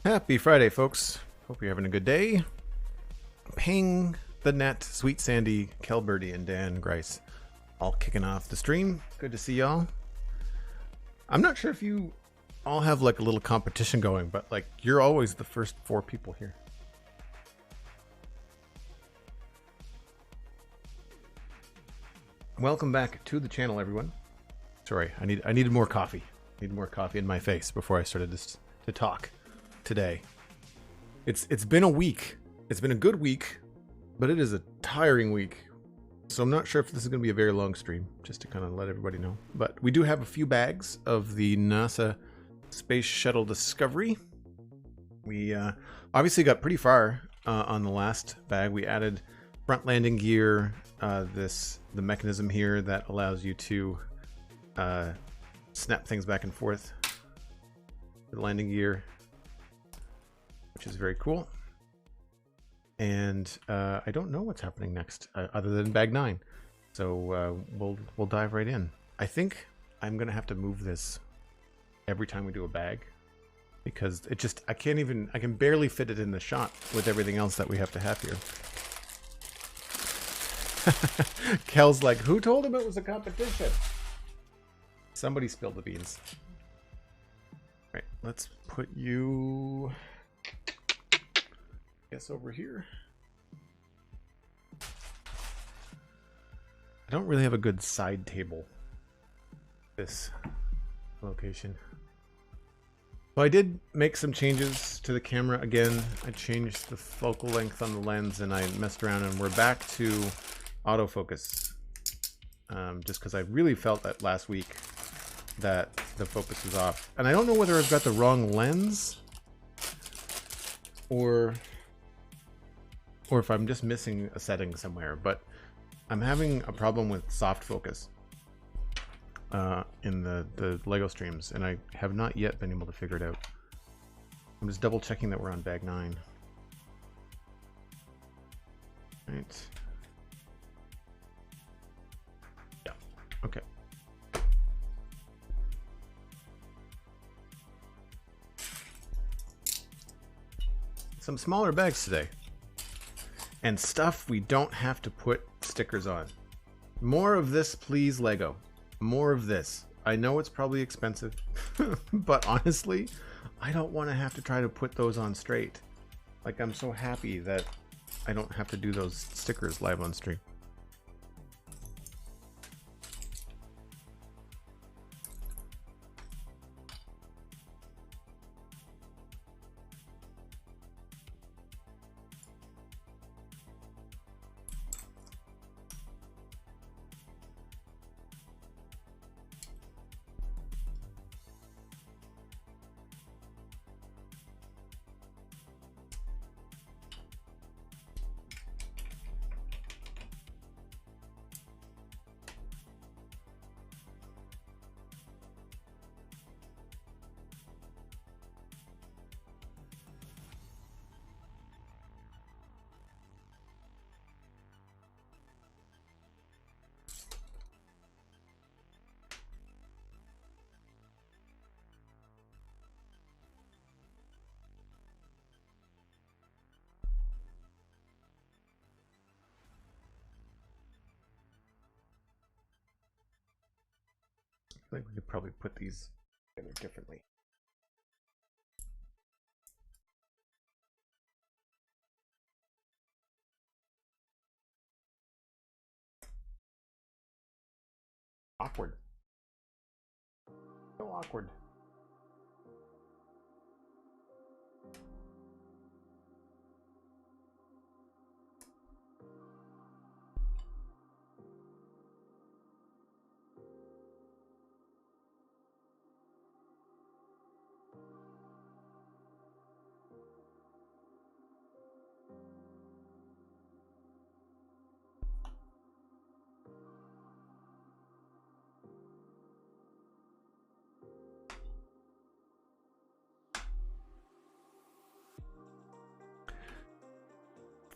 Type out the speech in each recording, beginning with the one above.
Happy Friday, folks. Hope you're having a good day. Ping the net, SweetSandi, Kelbirdie, and Dan Grice all kicking off the stream. Good to see y'all. I'm not sure if you all have like a little competition going, but like you're always the first 4 people here. Welcome back to the channel, everyone. Sorry, I needed more coffee. Needed more coffee in my face before I started this to talk today. It's been a week. It's been a good week, but it is a tiring week. So I'm not sure if this is going to be a very long stream, just to kind of let everybody know. But we do have a few bags of the NASA Space Shuttle Discovery. We obviously got pretty far on the last bag. We added front landing gear, the mechanism here that allows you to snap things back and forth. The landing gear, which is very cool. And I don't know what's happening next other than bag 9. So we'll dive right in. I think I'm gonna have to move this every time we do a bag, because it just I can barely fit it in the shot with everything else that we have to have here. Kel's like, who told him it was a competition? Somebody spilled the beans. All right, let's put you, I guess, over here. I don't really have a good side table this location. Well, I did make some changes to the camera again. I changed the focal length on the lens and I messed around, and we're back to autofocus. Just because I really felt that last week that the focus was off. And I don't know whether I've got the wrong lens or if I'm just missing a setting somewhere, but I'm having a problem with soft focus in the LEGO streams, and I have not yet been able to figure it out. I'm just double checking that we're on bag 9. Right. Yeah. Okay. Some smaller bags today. And stuff we don't have to put stickers on. More of this, please, LEGO. More of this. I know it's probably expensive, but honestly, I don't want to have to try to put those on straight. Like, I'm so happy that I don't have to do those stickers live on stream. I think we could probably put these together differently. Awkward. So awkward.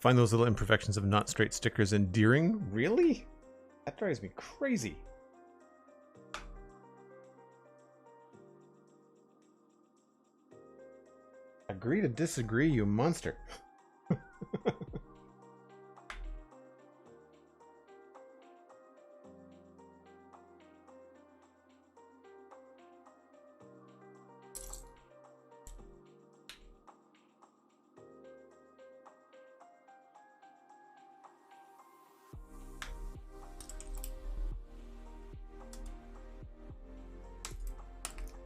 Find those little imperfections of not straight stickers endearing? Really? That drives me crazy. Agree to disagree, you monster.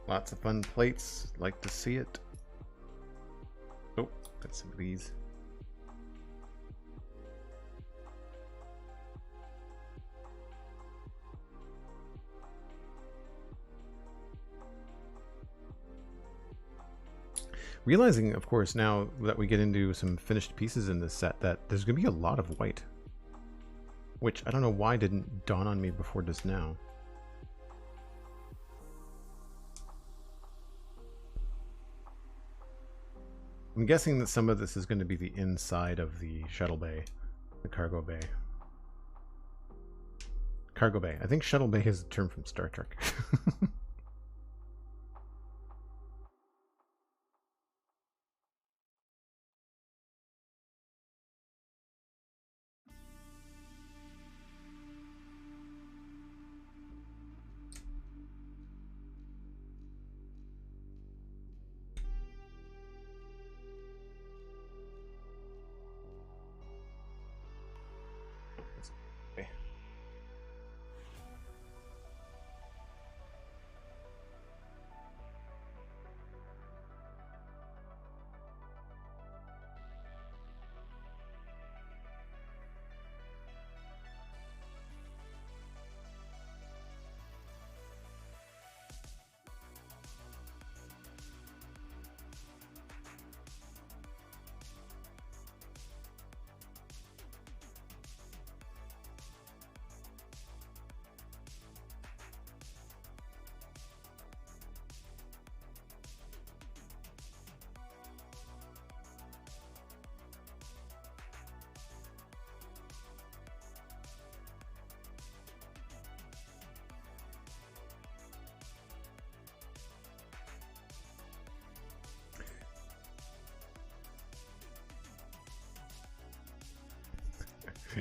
Lots of fun plates. Like to see it. Oh, got some of these. Realizing, of course, now that we get into some finished pieces in this set, that there's going to be a lot of white. Which I don't know why didn't dawn on me before just now. I'm guessing that some of this is going to be the inside of the shuttle bay, the cargo bay. Cargo bay. I think shuttle bay is a term from Star Trek.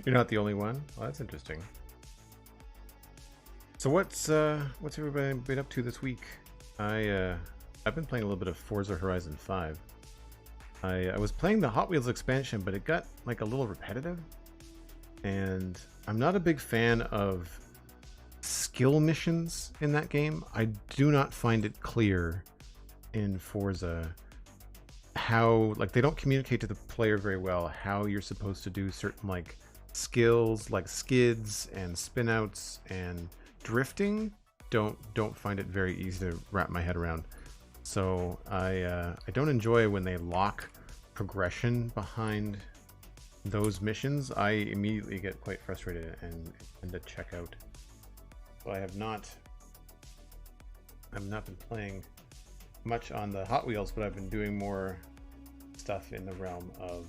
You're not the only one? Well, that's interesting. So what's everybody been up to this week? I've been playing a little bit of Forza Horizon 5. I was playing the Hot Wheels expansion, but it got like a little repetitive. And I'm not a big fan of skill missions in that game. I do not find it clear in Forza how, like, they don't communicate to the player very well how you're supposed to do certain like skills like skids and spinouts and drifting. Don't find it very easy to wrap my head around. So I don't enjoy when they lock progression behind those missions. I immediately get quite frustrated and to check out. So I have not been playing much on the Hot Wheels, but I've been doing more stuff in the realm of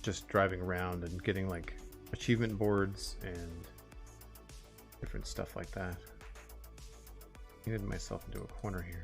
just driving around and getting like achievement boards and different stuff like that. I needed myself into a corner here.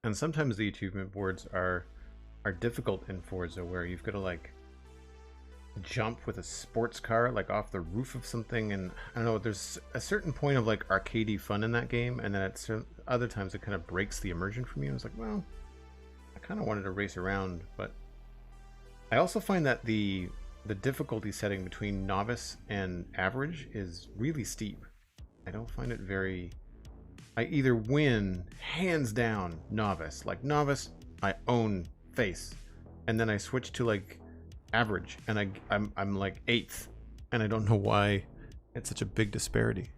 And sometimes the achievement boards are difficult in Forza, where you've got to like jump with a sports car like off the roof of something, and I don't know, there's a certain point of like arcadey fun in that game, and then other times it kind of breaks the immersion for me. I was like, well, I kind of wanted to race around, but I also find that the difficulty setting between novice and average is really steep. I don't find it very... I either win hands down novice, like novice I own face, and then I switch to like average and I'm like 8th, and I don't know why it's such a big disparity.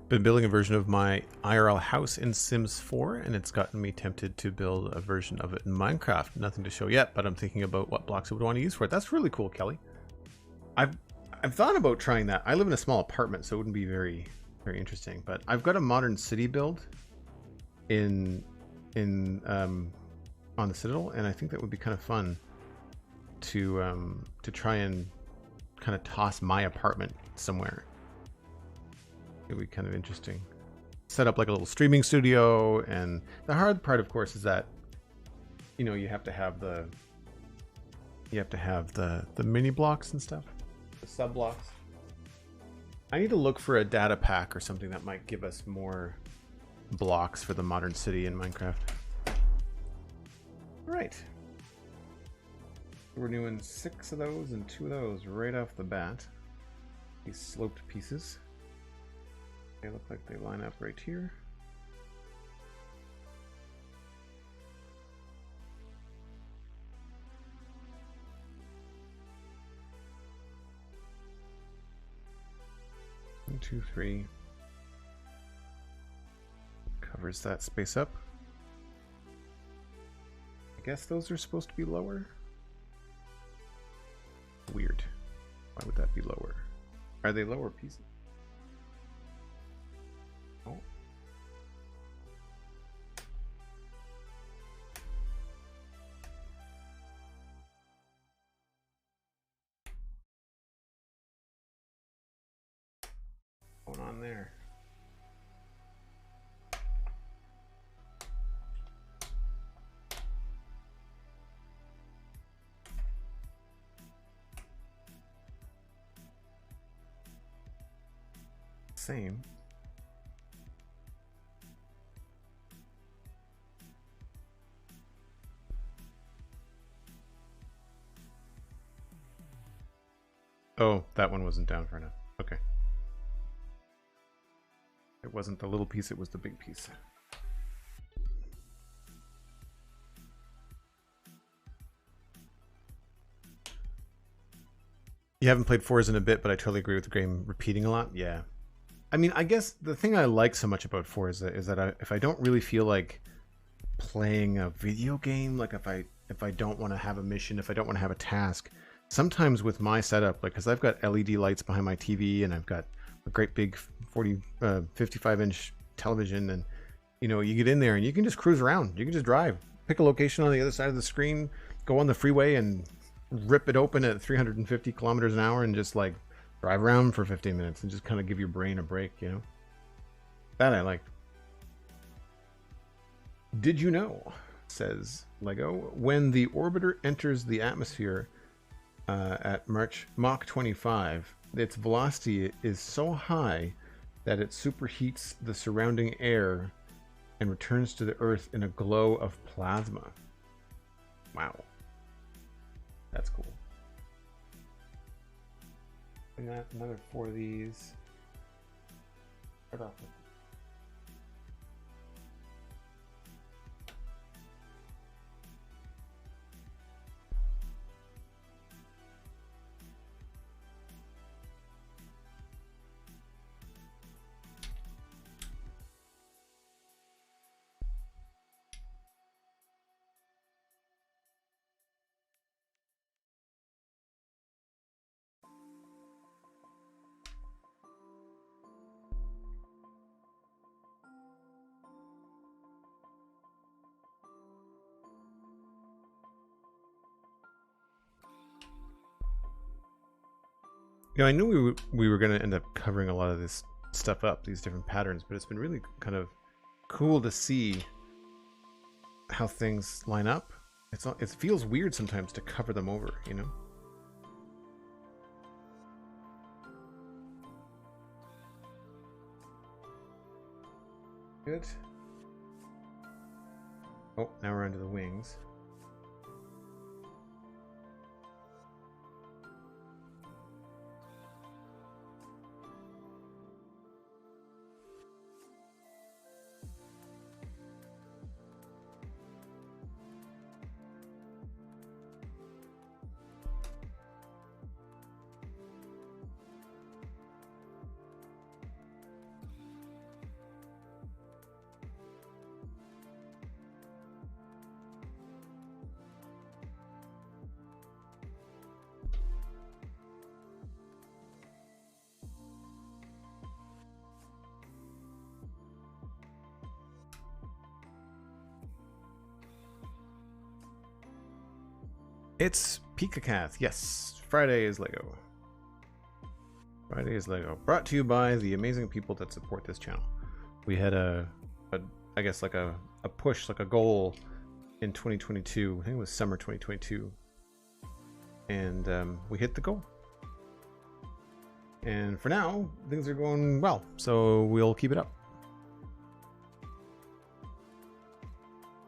Been building a version of my IRL house in Sims 4, and it's gotten me tempted to build a version of it in Minecraft. Nothing to show yet, but I'm thinking about what blocks I would want to use for it. That's really cool, Kelly. I've thought about trying that. I live in a small apartment, so it wouldn't be very interesting. But I've got a modern city build on the Citadel, and I think that would be kind of fun to try and kind of toss my apartment somewhere. It would be kind of interesting. Set up like a little streaming studio, and the hard part, of course, is that you know you have to have the mini blocks and stuff, the sub blocks. I need to look for a data pack or something that might give us more blocks for the modern city in Minecraft. All right, we're doing 6 of those and 2 of those right off the bat. These sloped pieces. They look like they line up right here. One, two, three. Covers that space up. I guess those are supposed to be lower. Weird. Why would that be lower? Are they lower pieces? Oh. What's going on there? Same. Oh, that one wasn't down far enough. Okay. It wasn't the little piece, it was the big piece. You haven't played Forza in a bit, but I totally agree with the game repeating a lot. Yeah. I mean, I guess the thing I like so much about Forza is that if I don't really feel like playing a video game, like if I don't want to have a mission, if I don't want to have a task, sometimes with my setup, like because I've got LED lights behind my TV and I've got a great big 55-inch television, and you know, you get in there and you can just cruise around. You can just drive, pick a location on the other side of the screen, go on the freeway and rip it open at 350 kilometers an hour and just like drive around for 15 minutes and just kind of give your brain a break, you know? That I like. Did you know, says Lego, when the orbiter enters the atmosphere at Mach 25, its velocity is so high that it superheats the surrounding air and returns to the Earth in a glow of plasma. Wow. That's cool. And that, another 4 of these. Right off. You know, I knew we were going to end up covering a lot of this stuff up, these different patterns, but it's been really kind of cool to see how things line up. It feels weird sometimes to cover them over, you know? Good. Oh, now we're onto the wings. It's Pikacath. Yes, Friday is Lego. Friday is Lego. Brought to you by the amazing people that support this channel. We had I guess like a push, like a goal in 2022. I think it was summer 2022. And we hit the goal. And for now, things are going well. So we'll keep it up.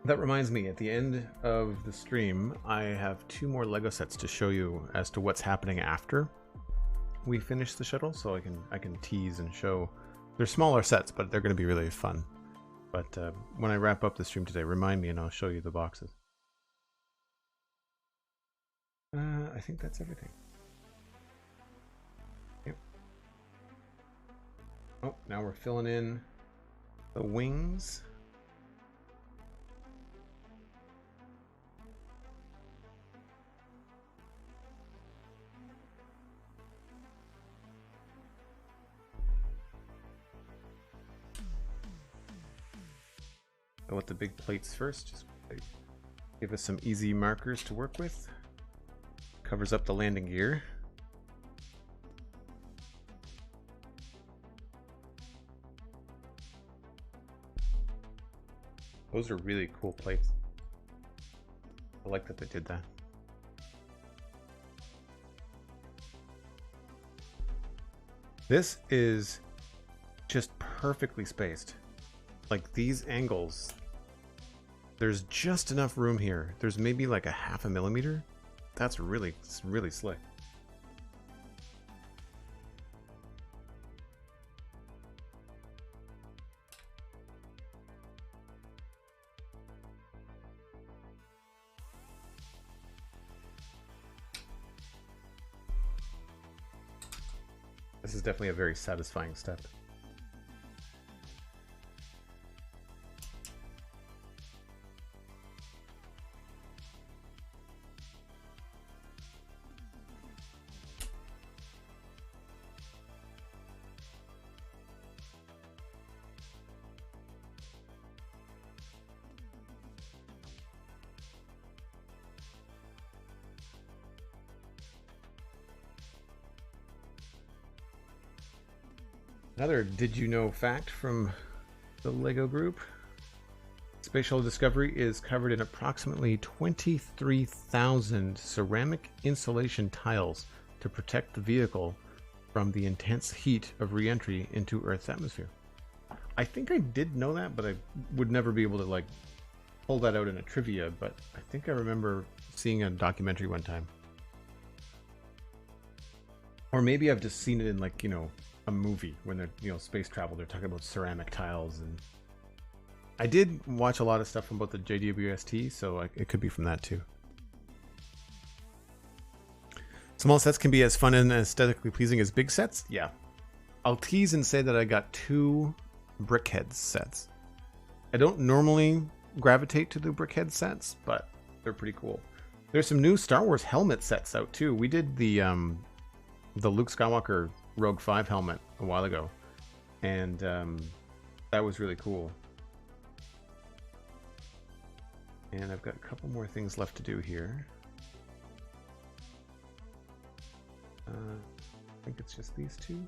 That reminds me, at the end of the stream, I have 2 more Lego sets to show you as to what's happening after we finish the shuttle, so I can tease and show. They're smaller sets, but they're going to be really fun. But when I wrap up the stream today, remind me and I'll show you the boxes. I think that's everything. Yep. Oh, now we're filling in the wings. Go with the big plates first, just give us some easy markers to work with. Covers up the landing gear. Those are really cool plates. I like that they did that. This is just perfectly spaced. Like these angles, there's just enough room here. There's maybe like a 0.5 millimeter. That's really slick. This is definitely a very satisfying step. Another did you know fact from the LEGO group. Space Shuttle Discovery is covered in approximately 23,000 ceramic insulation tiles to protect the vehicle from the intense heat of re-entry into Earth's atmosphere. I think I did know that, but I would never be able to like pull that out in a trivia, but I think I remember seeing a documentary one time. Or maybe I've just seen it in like, you know, a movie when they're, you know, space travel, they're talking about ceramic tiles. And I did watch a lot of stuff about the JWST, so it could be from that too. Small sets can be as fun and aesthetically pleasing as big sets. Yeah, I'll tease and say that I got 2 Brickhead sets. I don't normally gravitate to the Brickhead sets, but they're pretty cool. There's some new Star Wars helmet sets out too. We did the Luke Skywalker Rogue 5 helmet a while ago, and that was really cool. And I've got a couple more things left to do here. I think it's just these 2.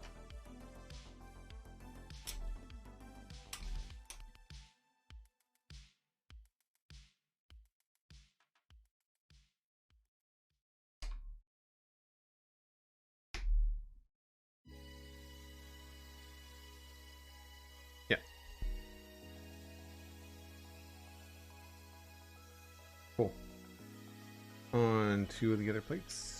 on two of the other plates.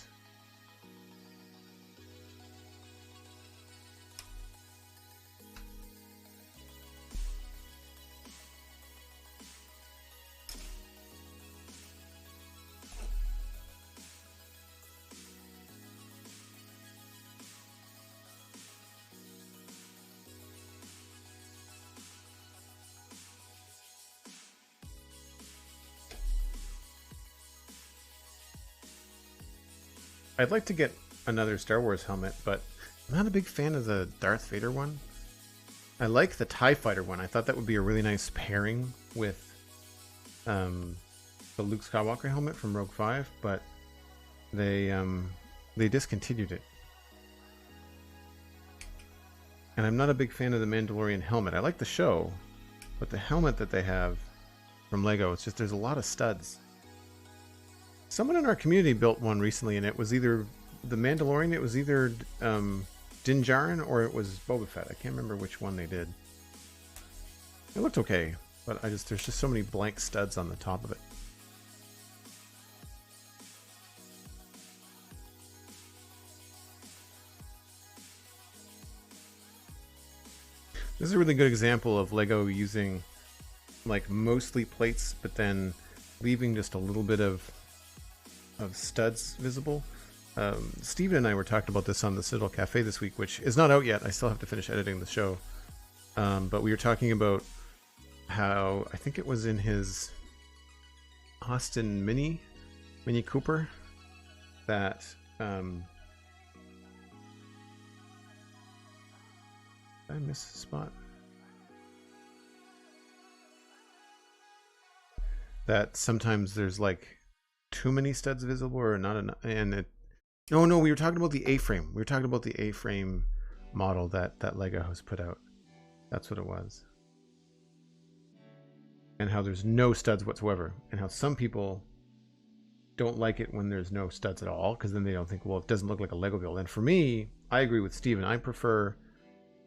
I'd like to get another Star Wars helmet, but I'm not a big fan of the Darth Vader one. I like the TIE Fighter one. I thought that would be a really nice pairing with the Luke Skywalker helmet from Rogue 5, but they discontinued it. And I'm not a big fan of the Mandalorian helmet. I like the show, but the helmet that they have from Lego, it's just there's a lot of studs. Someone in our community built one recently, and it was either the Mandalorian, it was either Din Djarin, or it was Boba Fett. I can't remember which one they did. It looked okay, but there's just so many blank studs on the top of it. This is a really good example of Lego using like mostly plates, but then leaving just a little bit of studs visible. Steven and I were talking about this on the Citadel Cafe this week, which is not out yet. I still have to finish editing the show. But we were talking about how, I think it was in his Austin Mini Cooper, that did I miss a spot? That sometimes there's like too many studs visible or not enough, and it no we were talking about the A-frame. We were talking about the A-frame model that Lego has put out. That's what it was. And how there's no studs whatsoever, and how some people don't like it when there's no studs at all, because then they don't think, well, it doesn't look like a Lego build. And for me, I agree with Steven. I prefer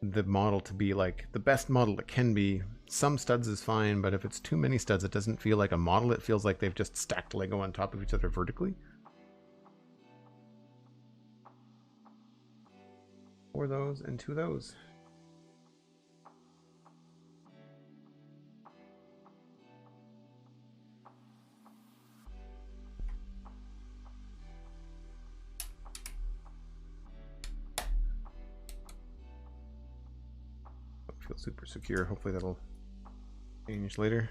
the model to be like the best model it can be. Some studs is fine, but if it's too many studs, it doesn't feel like a model. It feels like they've just stacked Lego on top of each other vertically. Four of those and two of those. Feel super secure. Hopefully that'll change later.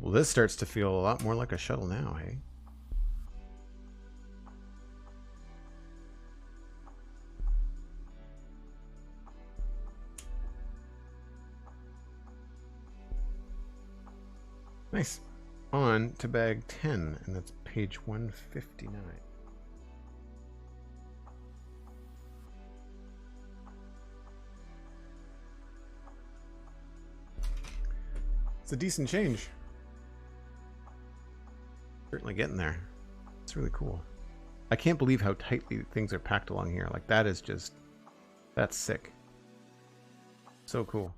Well, this starts to feel a lot more like a shuttle now, hey? Nice. On to bag 10, and that's page 159. It's a decent change. Certainly getting there. It's really cool. I can't believe how tightly things are packed along here. Like, that is just, that's sick. So cool.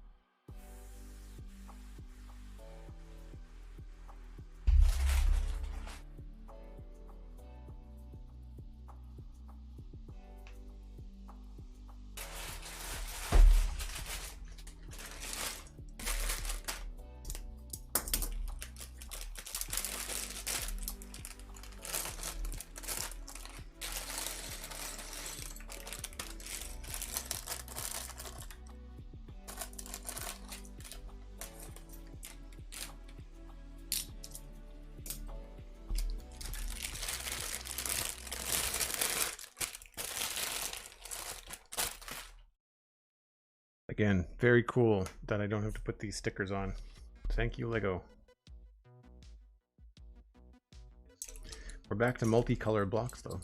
Again, very cool that I don't have to put these stickers on. Thank you, Lego. We're back to multicolored blocks, though.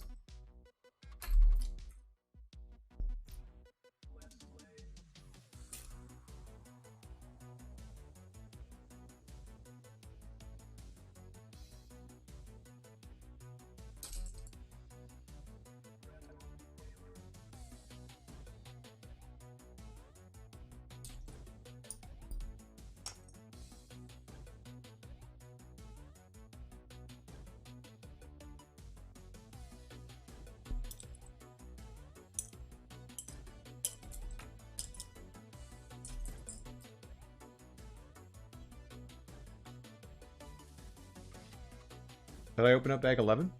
Did I open up bag 11?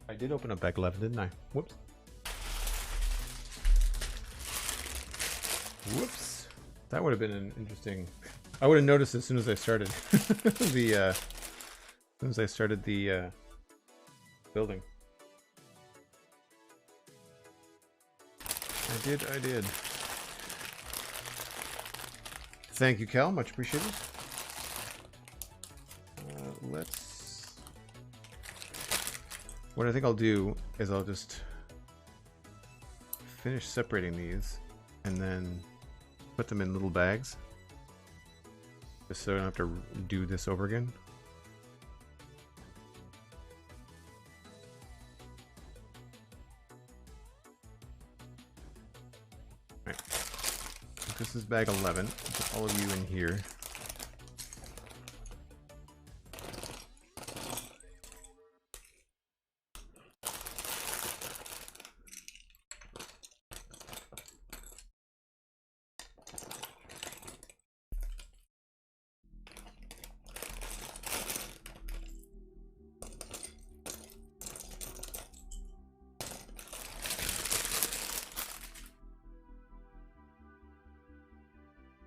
I did open up bag 11, didn't I? Whoops. Whoops. That would have been an interesting... I would have noticed as soon as I started the building. I did. Thank you, Cal. Much appreciated. What I think I'll do is I'll just finish separating these and then put them in little bags. Just so I don't have to do this over again. Alright. This is bag 11. Put all of you in here.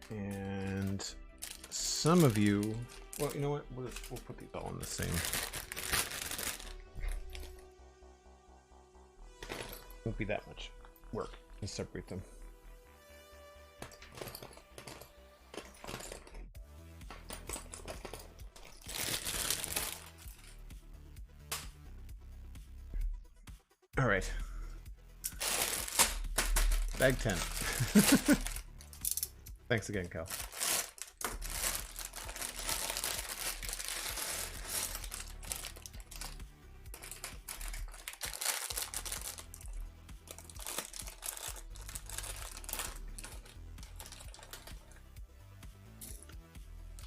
And some of you, well, you know what? We'll put these all in the same. Won't be that much work to separate them. All right. Bag 10. Thanks again, Cal.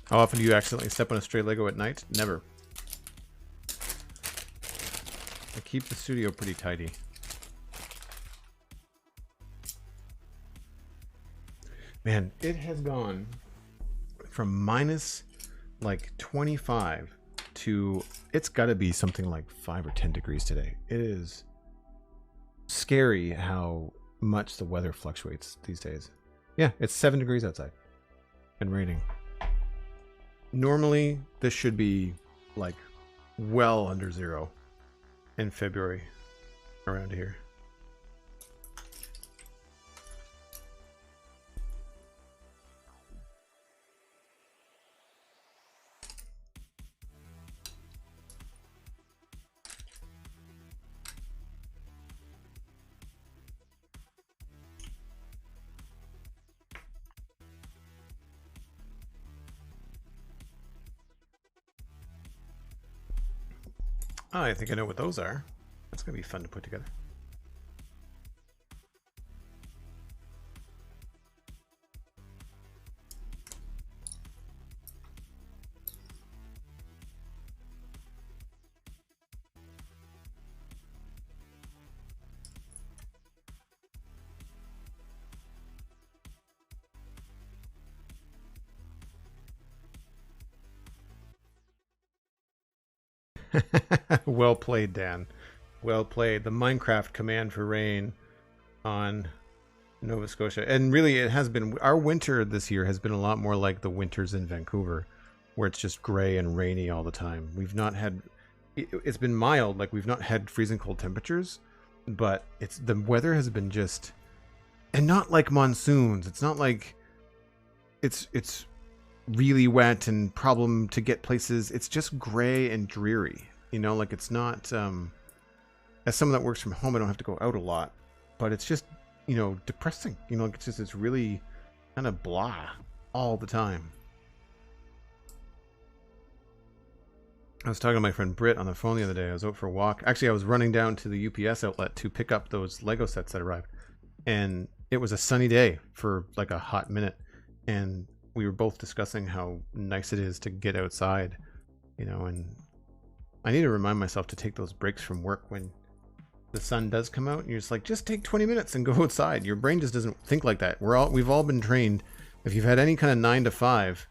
How often do you accidentally step on a stray Lego at night? Never. I keep the studio pretty tidy. Man, it has gone from minus like 25 to it's got to be something like 5 or 10 degrees today. It is scary how much the weather fluctuates these days. Yeah, it's 7 degrees outside and raining. Normally, this should be like well under 0 in February around here. Oh, I think I know what those are. That's going to be fun to put together. Well played, Dan. Well played. The Minecraft command for rain on Nova Scotia. And really, it has been... Our winter this year has been a lot more like the winters in Vancouver, where it's just gray and rainy all the time. We've not had... It's been mild. Like, we've not had freezing cold temperatures, but the weather has been just... And not like monsoons. It's not like... It's really wet and problem to get places. It's just gray and dreary. You know, like it's not, as someone that works from home, I don't have to go out a lot, but it's just, you know, depressing. You know, like it's really kind of blah all the time. I was talking to my friend Britt on the phone the other day. I was out for a walk. Actually, I was running down to the UPS outlet to pick up those Lego sets that arrived. And it was a sunny day for like a hot minute. And we were both discussing how nice it is to get outside, you know, and I need to remind myself to take those breaks from work when the sun does come out and you're just like, just take 20 minutes and go outside. Your brain just doesn't think like that. We've all been trained. If you've had any kind of 9 to 5,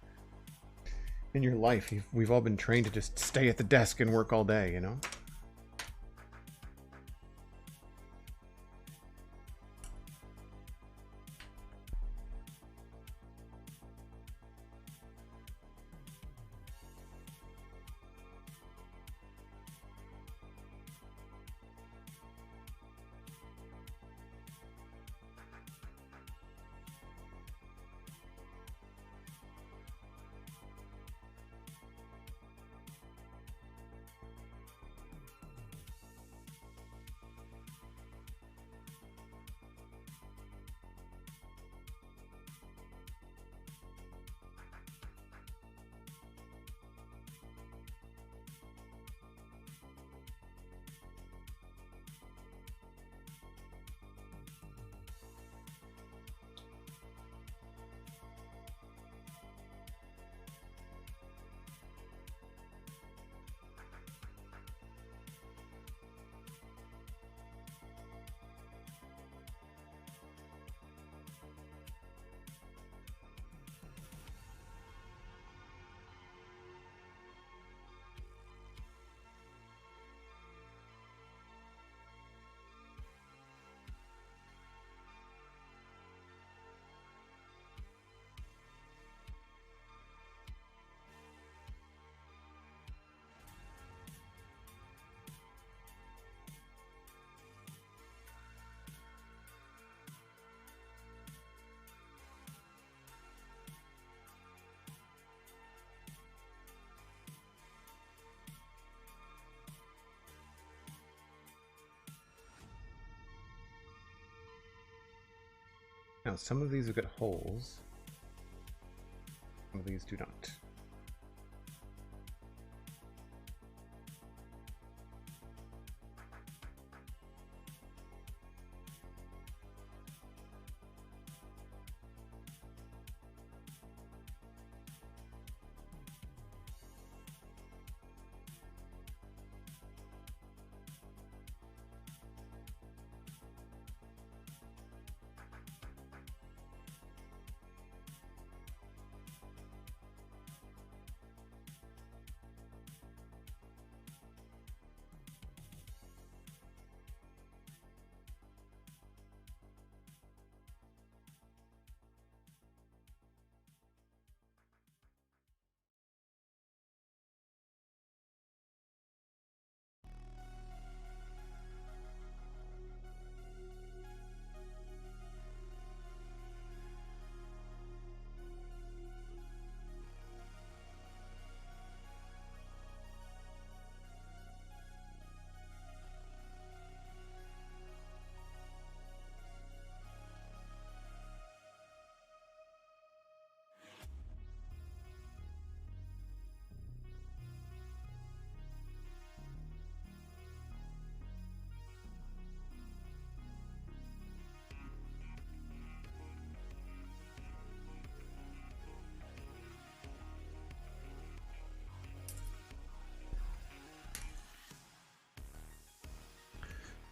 in your life. We've all been trained to just stay at the desk and work all day, you know? Now, some of these have got holes. Some of these do not.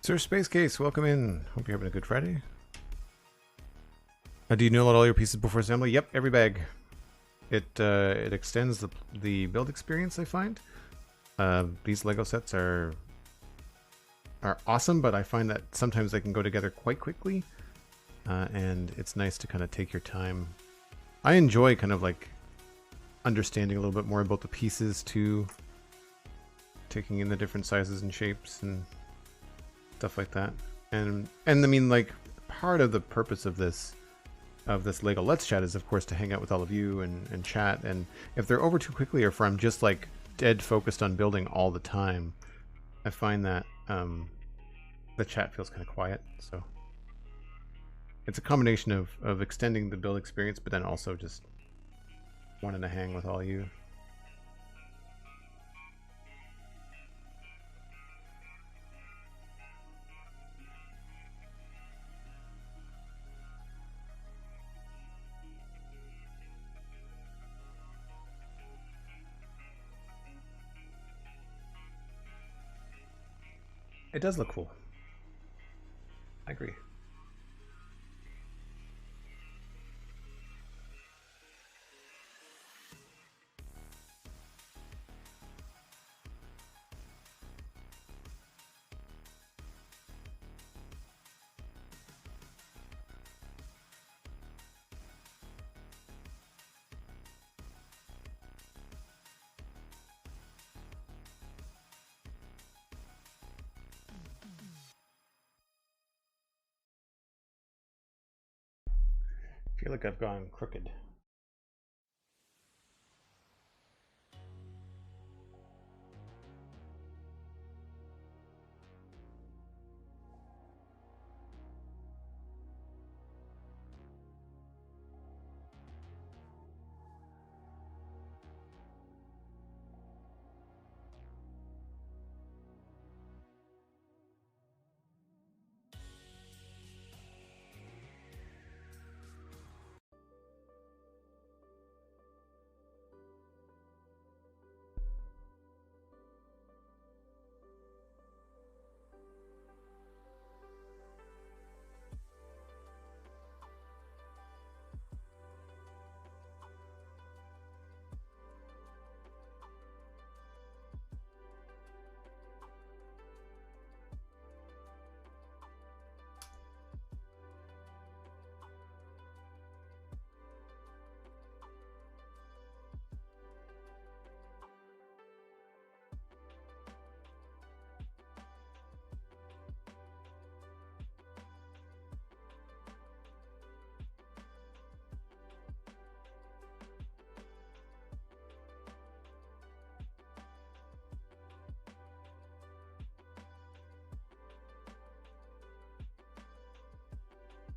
Sir Space Case, welcome in. Hope you're having a good Friday. Do you nail out all your pieces before assembly? Yep, every bag. It extends the build experience, I find. These Lego sets are awesome, but I find that sometimes they can go together quite quickly, and it's nice to kind of take your time. I enjoy kind of like understanding a little bit more about the pieces too, taking in the different sizes and shapes and stuff like that. And I mean, like, part of the purpose of this Lego Let's Chat is, of course, to hang out with all of you and chat. And if they're over too quickly, or if I'm just like dead focused on building all the time, I find that the chat feels kind of quiet. So it's a combination of extending the build experience, but then also just wanting to hang with all you. It does look cool. I agree. feel like I've gone crooked.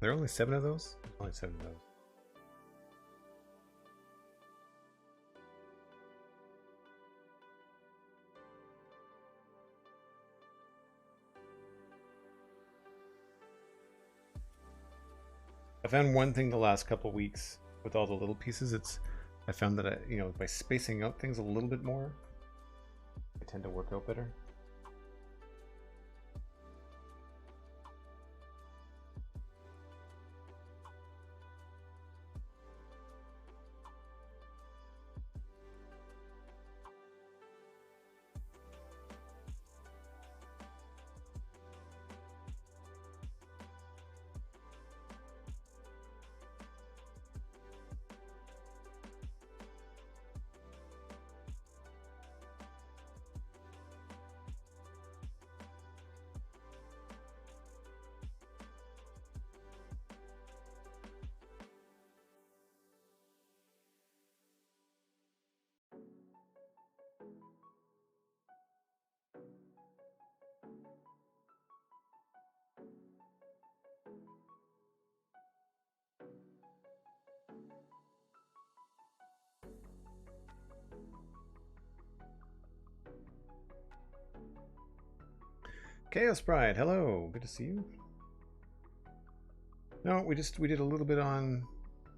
There are only 7 of those? Only 7 of those. I found one thing the last couple weeks with all the little pieces. I found that by spacing out things a little bit more, they tend to work out better. Chaos Pride, hello, good to see you. No, we did a little bit on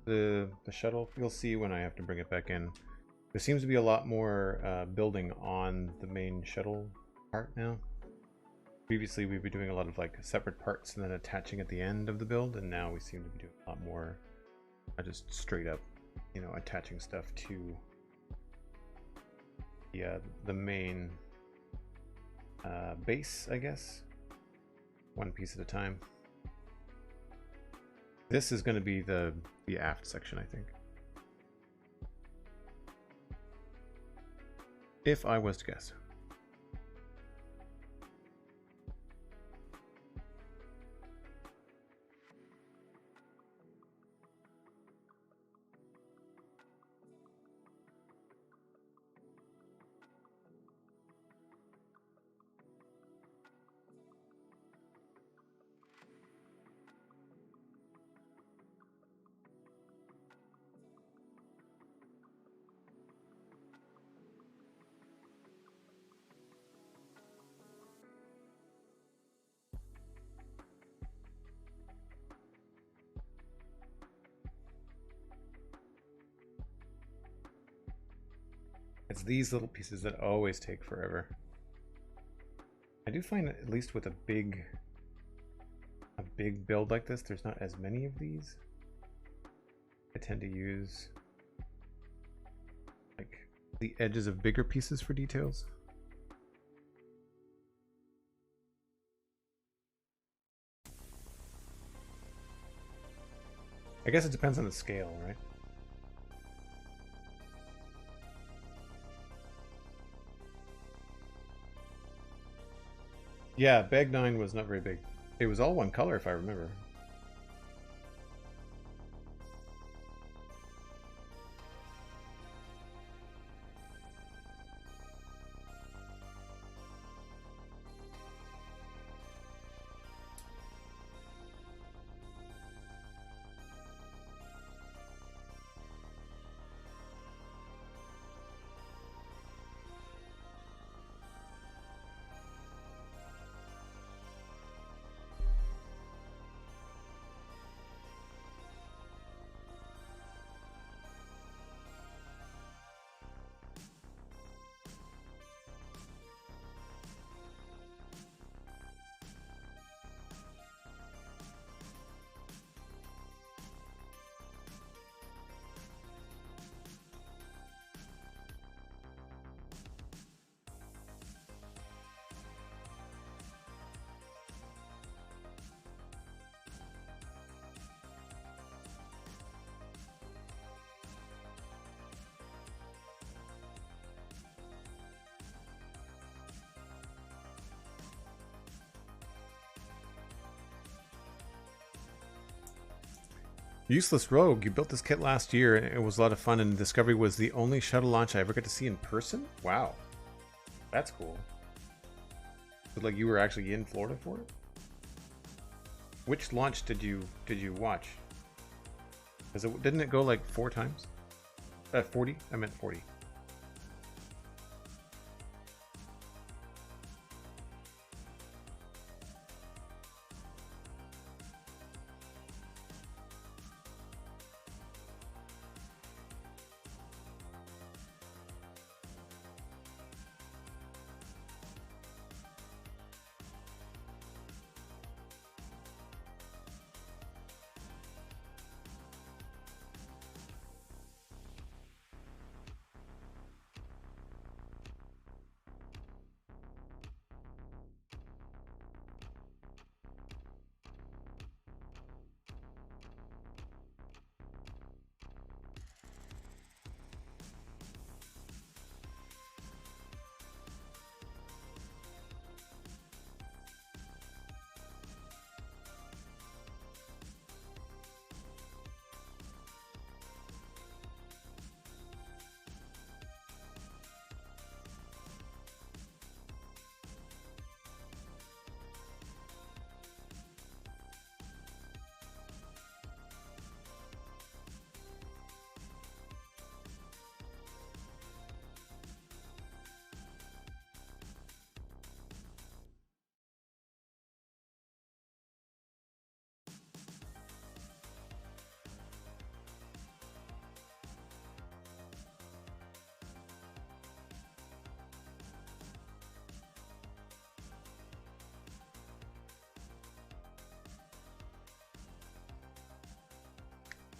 the shuttle. You'll see when I have to bring it back in. There seems to be a lot more building on the main shuttle part now. Previously we'd be doing a lot of like separate parts and then attaching at the end of the build, and now we seem to be doing a lot more just straight up, attaching stuff to the main base, I guess, one piece at a time. This is going to be the aft section, I think, if I was to guess. It's these little pieces that always take forever. I do find that at least with a big build like this, there's not as many of these. I tend to use like the edges of bigger pieces for details. I guess it depends on the scale, right? Yeah, Bag 9 was not very big. It was all one color, if I remember. Useless Rogue, you built this kit last year and it was a lot of fun, and Discovery was the only shuttle launch I ever got to see in person? Wow. That's cool. But like you were actually in Florida for it? Which launch did you watch? Didn't it go like 4 times? 40? I meant 40.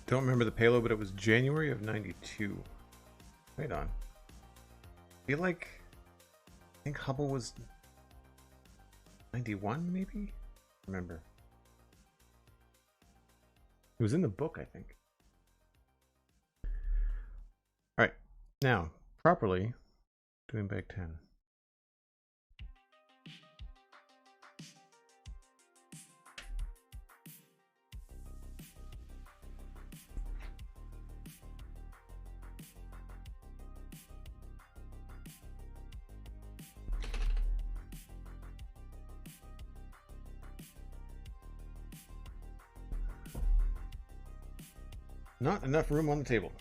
Don't remember the payload, but it was January of 92. Wait on. I feel like... I think Hubble was 91, maybe? Remember. It was in the book, I think. Alright, now, properly doing bag 10. Not enough room on the table.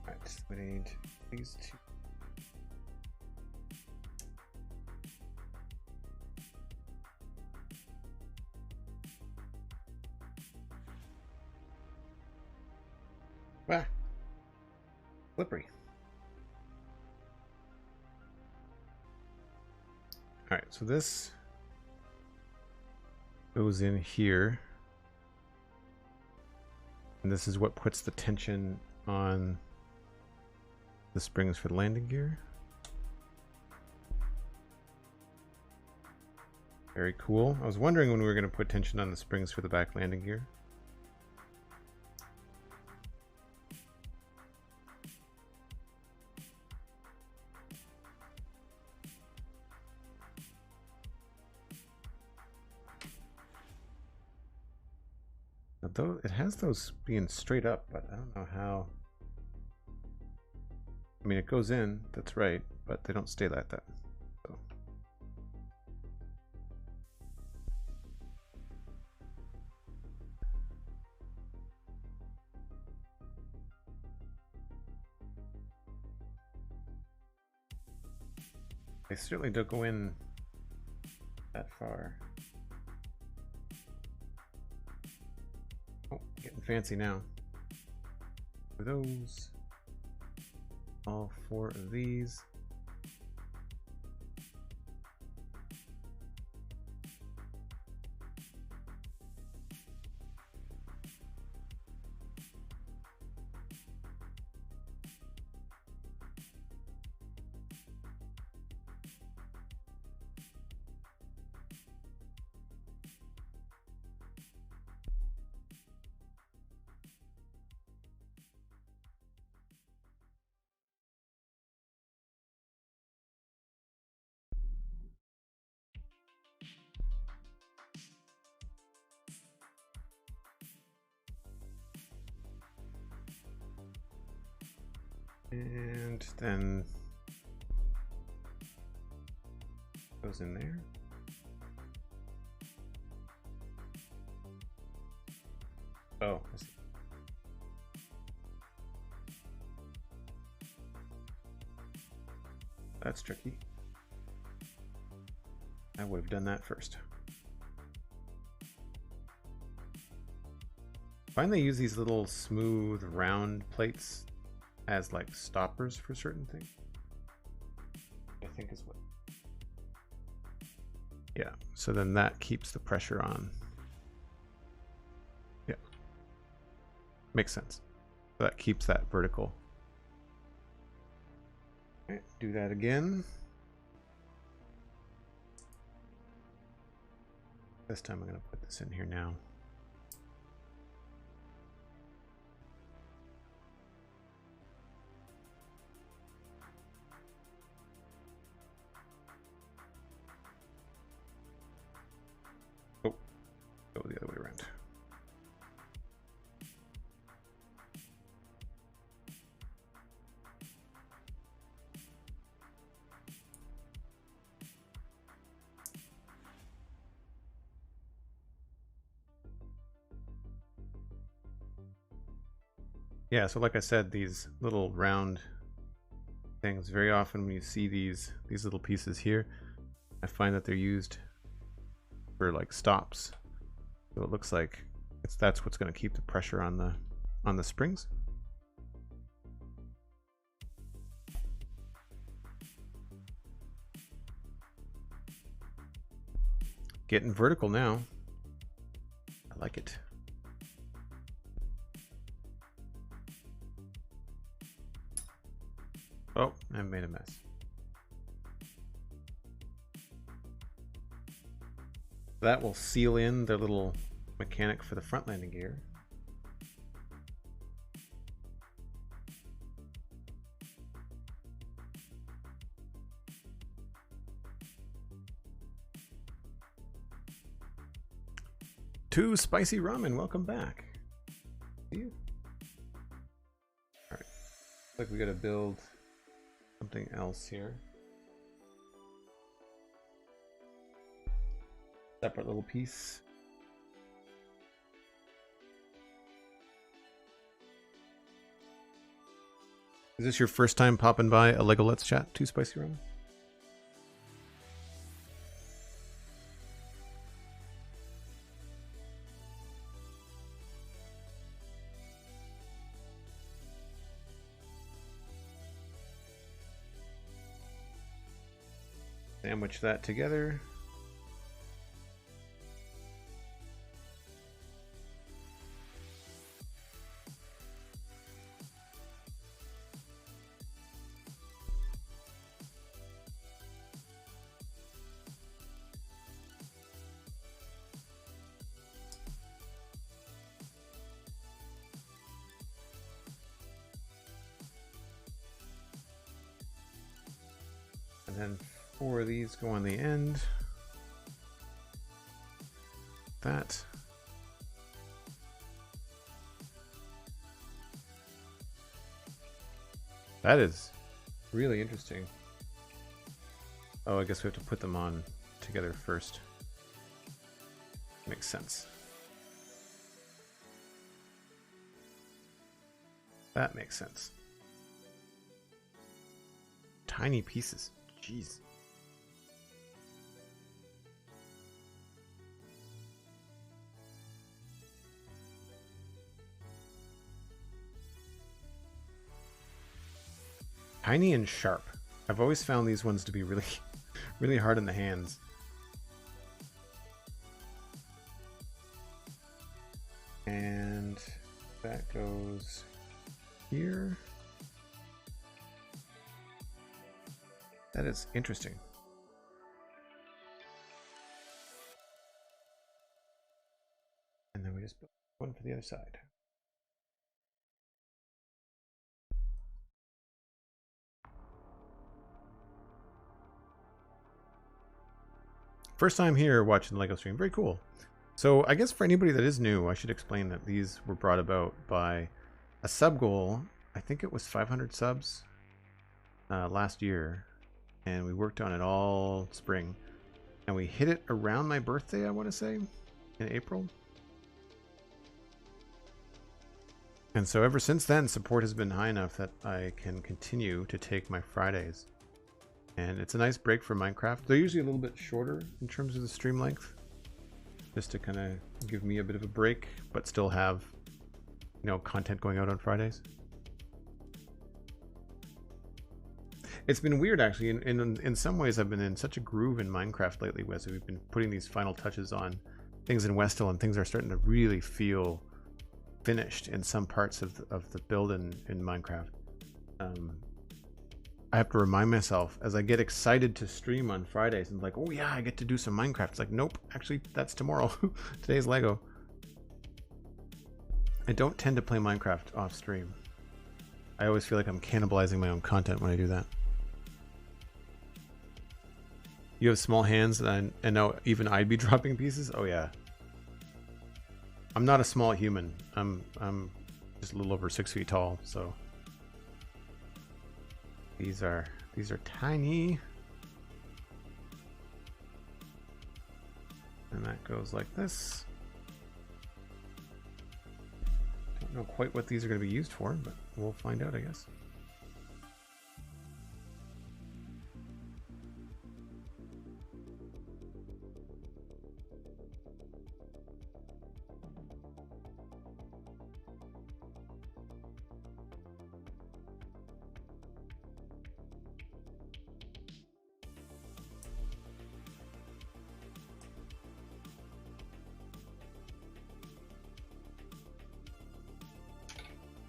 Alright, we need these two. Ah, slippery. All right, so this goes in here, and this is what puts the tension on the springs for the landing gear. Very cool. I was wondering when we were going to put tension on the springs for the back landing gear. Though it has those being straight up, but I don't know how. I mean, it goes in, that's right, but they don't stay like that. So. They certainly don't go in that far. Oh, getting fancy now. For those, all 4 of these. And then goes in there. Oh, I see. That's tricky. I would have done that first. I find they use these little smooth round plates as like stoppers for certain things. I think is what. Yeah, so then that keeps the pressure on. Yeah, makes sense. So that keeps that vertical. Okay, do that again. This time I'm going to put this in here now. Oh, go the other way around. Yeah, so like I said, these little round things, very often when you see these little pieces here, I find that they're used for like stops. So it looks like that's what's going to keep the pressure on the springs. Getting vertical now. I like it. Oh, I made a mess. That will seal in the little mechanic for the front landing gear. Too Spicy Ramen, welcome back. See you. All right, looks like we got to build something else here. Separate little piece. Is this your first time popping by a Lego Let's Chat, Too Spicy Ramen? Sandwich that together. And then 4 of these go on the end. That. That is really interesting. Oh, I guess we have to put them on together first. Makes sense. That makes sense. Tiny pieces. Jeez. Tiny and sharp. I've always found these ones to be really, really hard in the hands. And that goes here. That is interesting. And then we just put one for the other side. First time here watching the LEGO stream. Very cool. So I guess for anybody that is new, I should explain that these were brought about by a sub goal I think it was 500 subs last year, and we worked on it all spring, and we hit it around my birthday, I want to say, in April. And so ever since then, support has been high enough that I can continue to take my Fridays. And it's a nice break for Minecraft. They're usually a little bit shorter in terms of the stream length, just to kind of give me a bit of a break, but still have, you know, content going out on Fridays. It's been weird, actually. In some ways, I've been in such a groove in Minecraft lately, as we've been putting these final touches on things in Westhill, and things are starting to really feel finished in some parts of the build in Minecraft. I have to remind myself as I get excited to stream on Fridays and like, oh yeah, I get to do some Minecraft. It's like, nope, actually that's tomorrow. Today's Lego. I don't tend to play Minecraft off stream. I always feel like I'm cannibalizing my own content when I do that. You have small hands, and now even I'd be dropping pieces. Oh yeah. I'm not a small human. I'm just a little over 6 feet tall, so these are tiny. And that goes like this. Don't know quite what these are going to be used for, but we'll find out, I guess.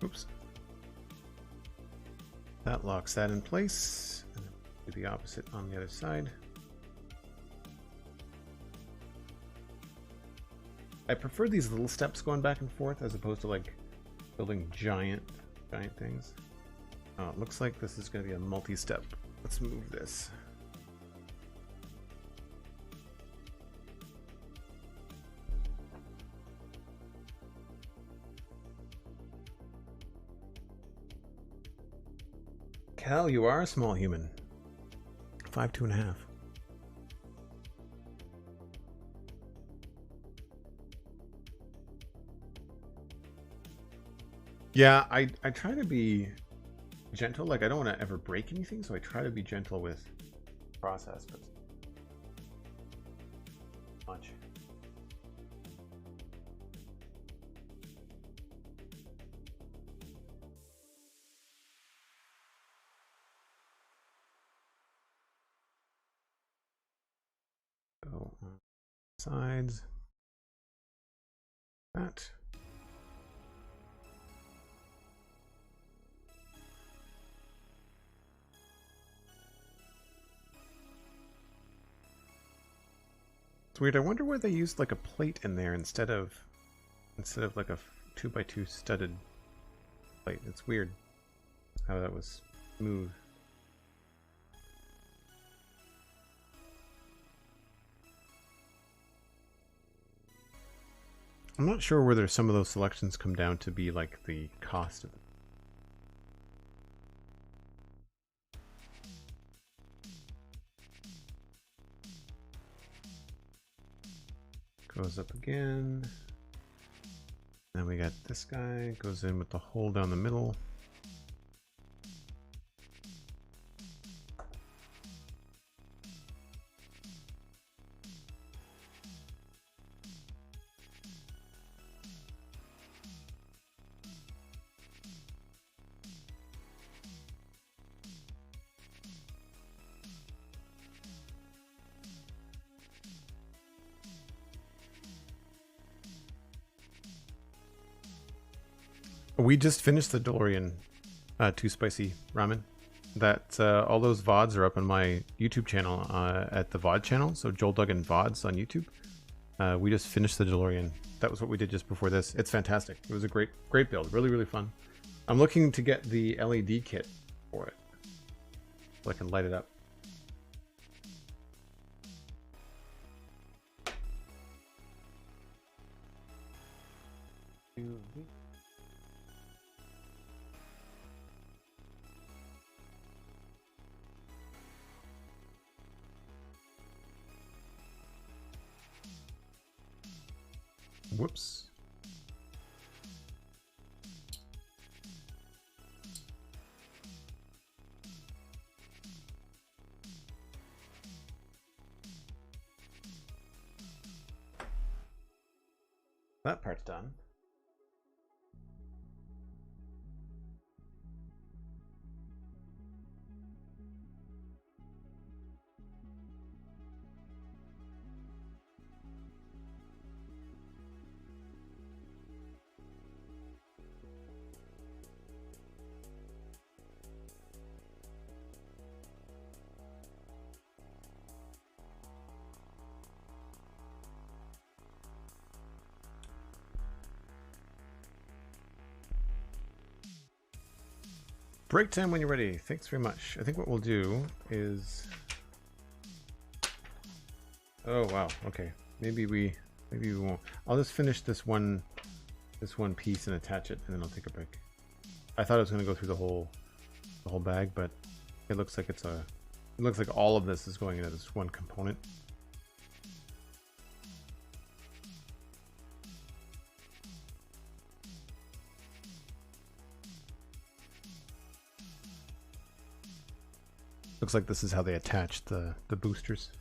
Oops. That locks that in place. And then do the opposite on the other side. I prefer these little steps going back and forth as opposed to like building giant things. Oh, it looks like this is going to be a multi-step. Let's move this. Cal, you are a small human. 5'2.5". Yeah, I try to be gentle. Like, I don't want to ever break anything, so I try to be gentle with the process, but much. Go on sides. That. It's weird. I wonder why they used like a plate in there instead of like a 2x2 studded plate. It's weird how that was smooth. I'm not sure whether some of those selections come down to be like the cost of it. Goes up again. Then we got this guy, goes in with the hole down the middle. We just finished the DeLorean Too Spicy Ramen. That all those VODs are up on my YouTube channel at the VOD channel. So Joel Duggan VODs on YouTube. We just finished the DeLorean. That was what we did just before this. It's fantastic. It was a great build. Really, really fun. I'm looking to get the LED kit for it so I can light it up. Oops. That part's done. Break time when you're ready. Thanks very much. I think what we'll do is... Oh, wow. Okay. Maybe we won't. I'll just finish this one piece and attach it, and then I'll take a break. I thought I was going to go through the whole bag, but it looks like it looks like all of this is going into this one component. Looks like this is how they attach the boosters.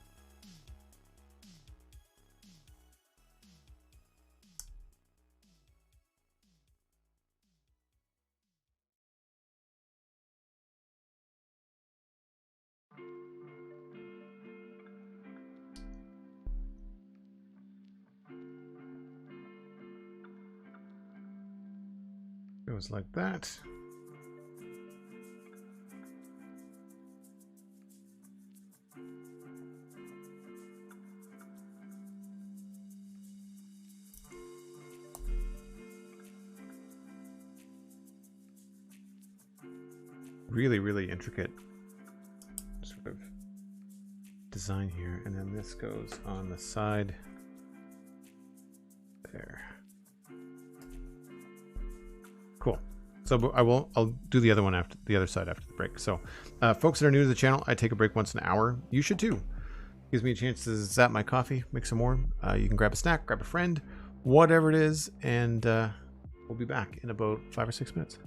Goes like that. Really, really intricate sort of design here, and then this goes on the side there. Cool. So I'll do the other one after the other side after the break. So folks that are new to the channel, I take a break once an hour. You should too. Gives me a chance to zap my coffee, make some more. You can grab a snack, grab a friend, whatever it is, and we'll be back in about 5 or 6 minutes.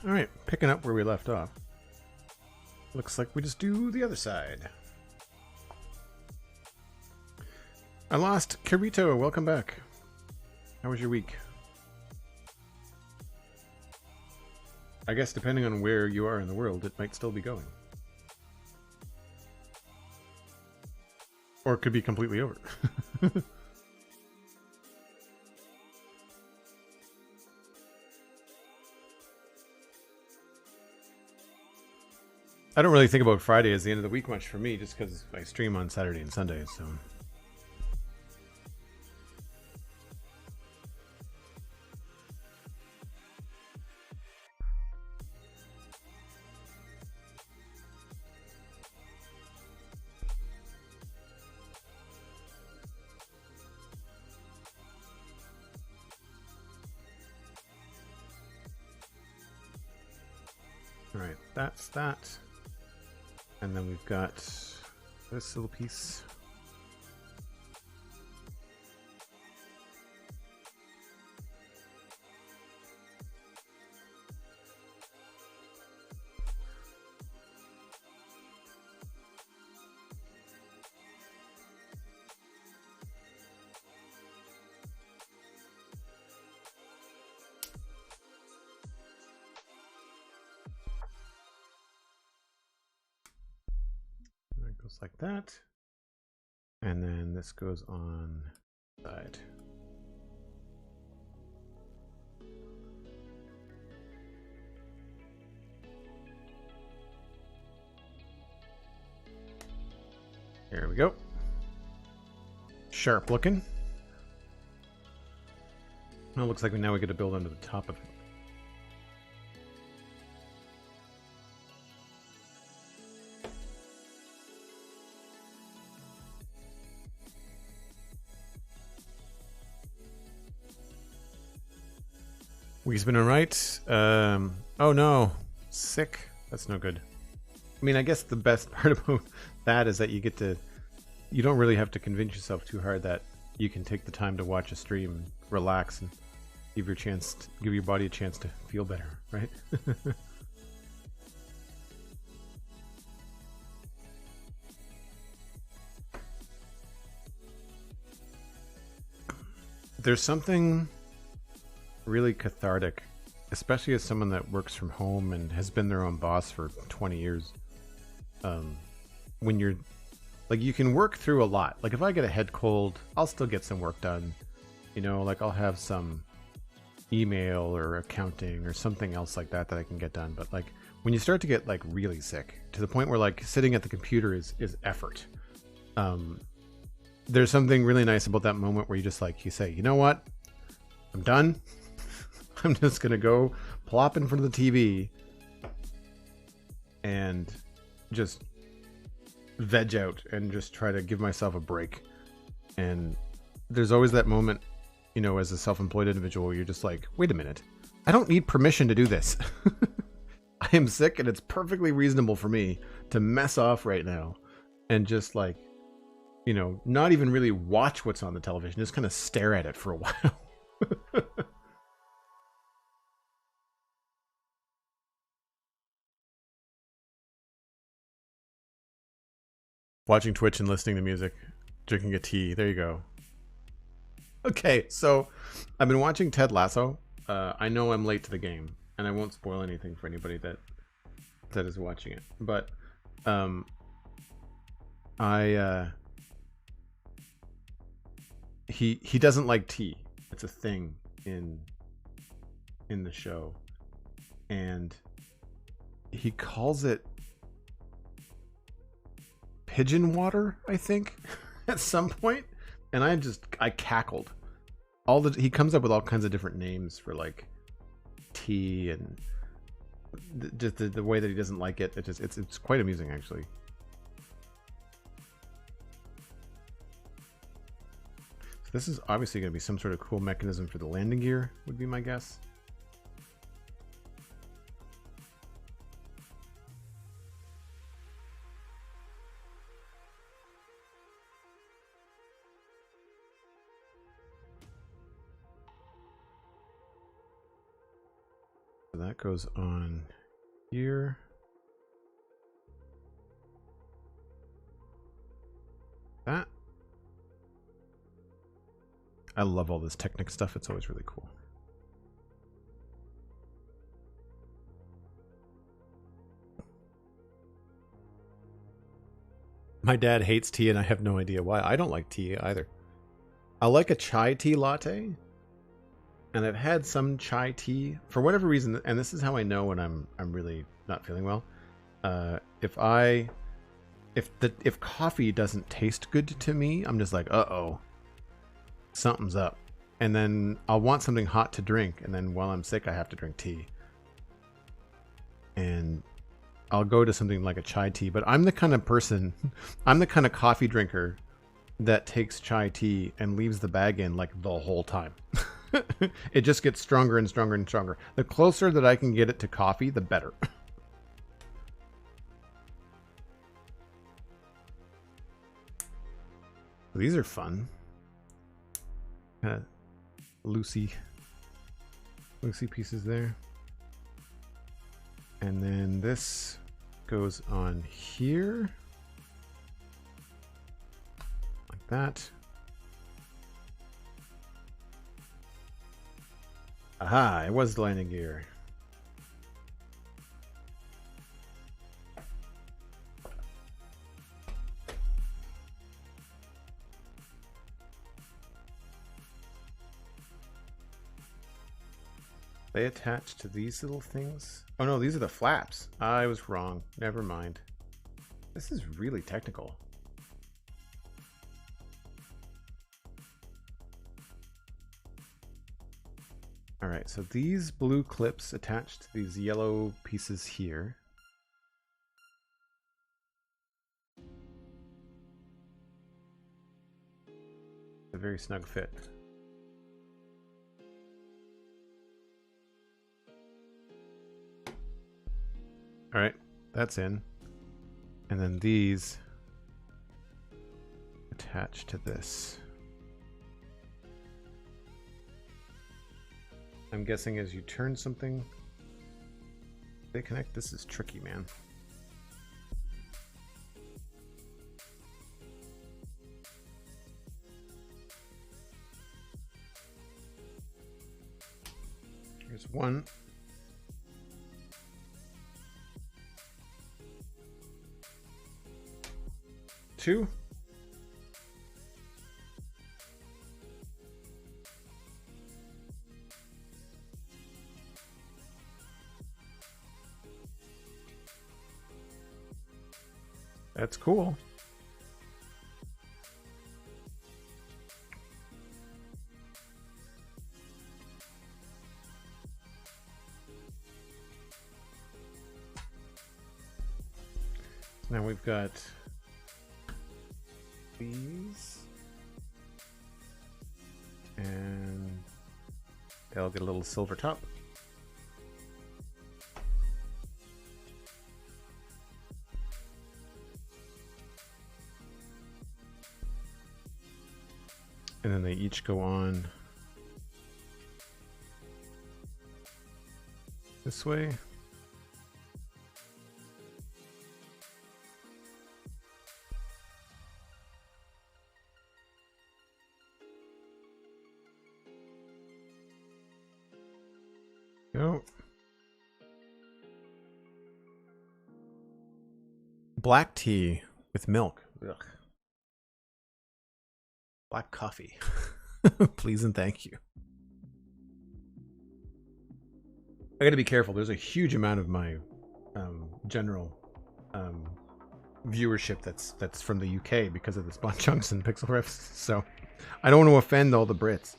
All right, picking up where we left off. Looks like we just do the other side. I lost Kirito. Welcome back. How was your week? I guess depending on where you are in the world, it might still be going. Or it could be completely over. I don't really think about Friday as the end of the week much for me, just because I stream on Saturday and Sunday, so... Alright, that's that. And then we've got this little piece. Goes like that, and then this goes on side. There we go. Sharp looking. Well, it looks like now we get to build under the top of it. Week's been alright. Oh no, sick. That's no good. I mean, I guess the best part about that is that you don't really have to convince yourself too hard that you can take the time to watch a stream and relax and give your body a chance to feel better, right? There's something really cathartic, especially as someone that works from home and has been their own boss for 20 years. When you're like, you can work through a lot. Like if I get a head cold, I'll still get some work done. You know, like I'll have some email or accounting or something else like that I can get done. But like when you start to get like really sick to the point where like sitting at the computer is effort. There's something really nice about that moment where you just like, you say, you know what? I'm done. I'm just going to go plop in front of the TV and just veg out and just try to give myself a break. And there's always that moment, you know, as a self-employed individual where you're just like, wait a minute, I don't need permission to do this. I am sick and it's perfectly reasonable for me to mess off right now and just like, you know, not even really watch what's on the television, just kind of stare at it for a while. Watching Twitch and listening to music, drinking a tea. There you go. Okay, so I've been watching Ted Lasso. I know I'm late to the game, and I won't spoil anything for anybody that is watching it. But he doesn't like tea. It's a thing in the show, and he calls it pigeon water, I think, at some point, and I cackled. He comes up with all kinds of different names for like tea and just the way that he doesn't like it. It's quite amusing actually. So this is obviously going to be some sort of cool mechanism for the landing gear, would be my guess. So that goes on here. That. I love all this Technic stuff. It's always really cool. My dad hates tea, and I have no idea why. I don't like tea either. I like a chai tea latte, and I've had some chai tea for whatever reason. And this is how I know when I'm really not feeling well. If coffee doesn't taste good to me, I'm just like, uh-oh, something's up. And then I'll want something hot to drink, and then while I'm sick, I have to drink tea. And I'll go to something like a chai tea, but I'm the kind of person, I'm the kind of coffee drinker that takes chai tea and leaves the bag in like the whole time. It just gets stronger and stronger and stronger. The closer that I can get it to coffee, the better. These are fun. Kind of loosey pieces there. And then this goes on here. Like that. Aha, it was the landing gear. They attach to these little things. Oh no, these are the flaps. I was wrong. Never mind. This is really technical. All right, so these blue clips attach to these yellow pieces here. A very snug fit. All right, that's in. And then these attach to this. I'm guessing as you turn something, they connect. This is tricky, man. Here's one. Two. That's cool. Now we've got these, and they'll get a little silver top. And then they each go on this way. Go. Black tea with milk. Ugh. Black coffee. Please and thank you. I gotta be careful. There's a huge amount of my general viewership that's from the UK because of the Spawn Chunks and Pixel Riffs. So I don't want to offend all the Brits.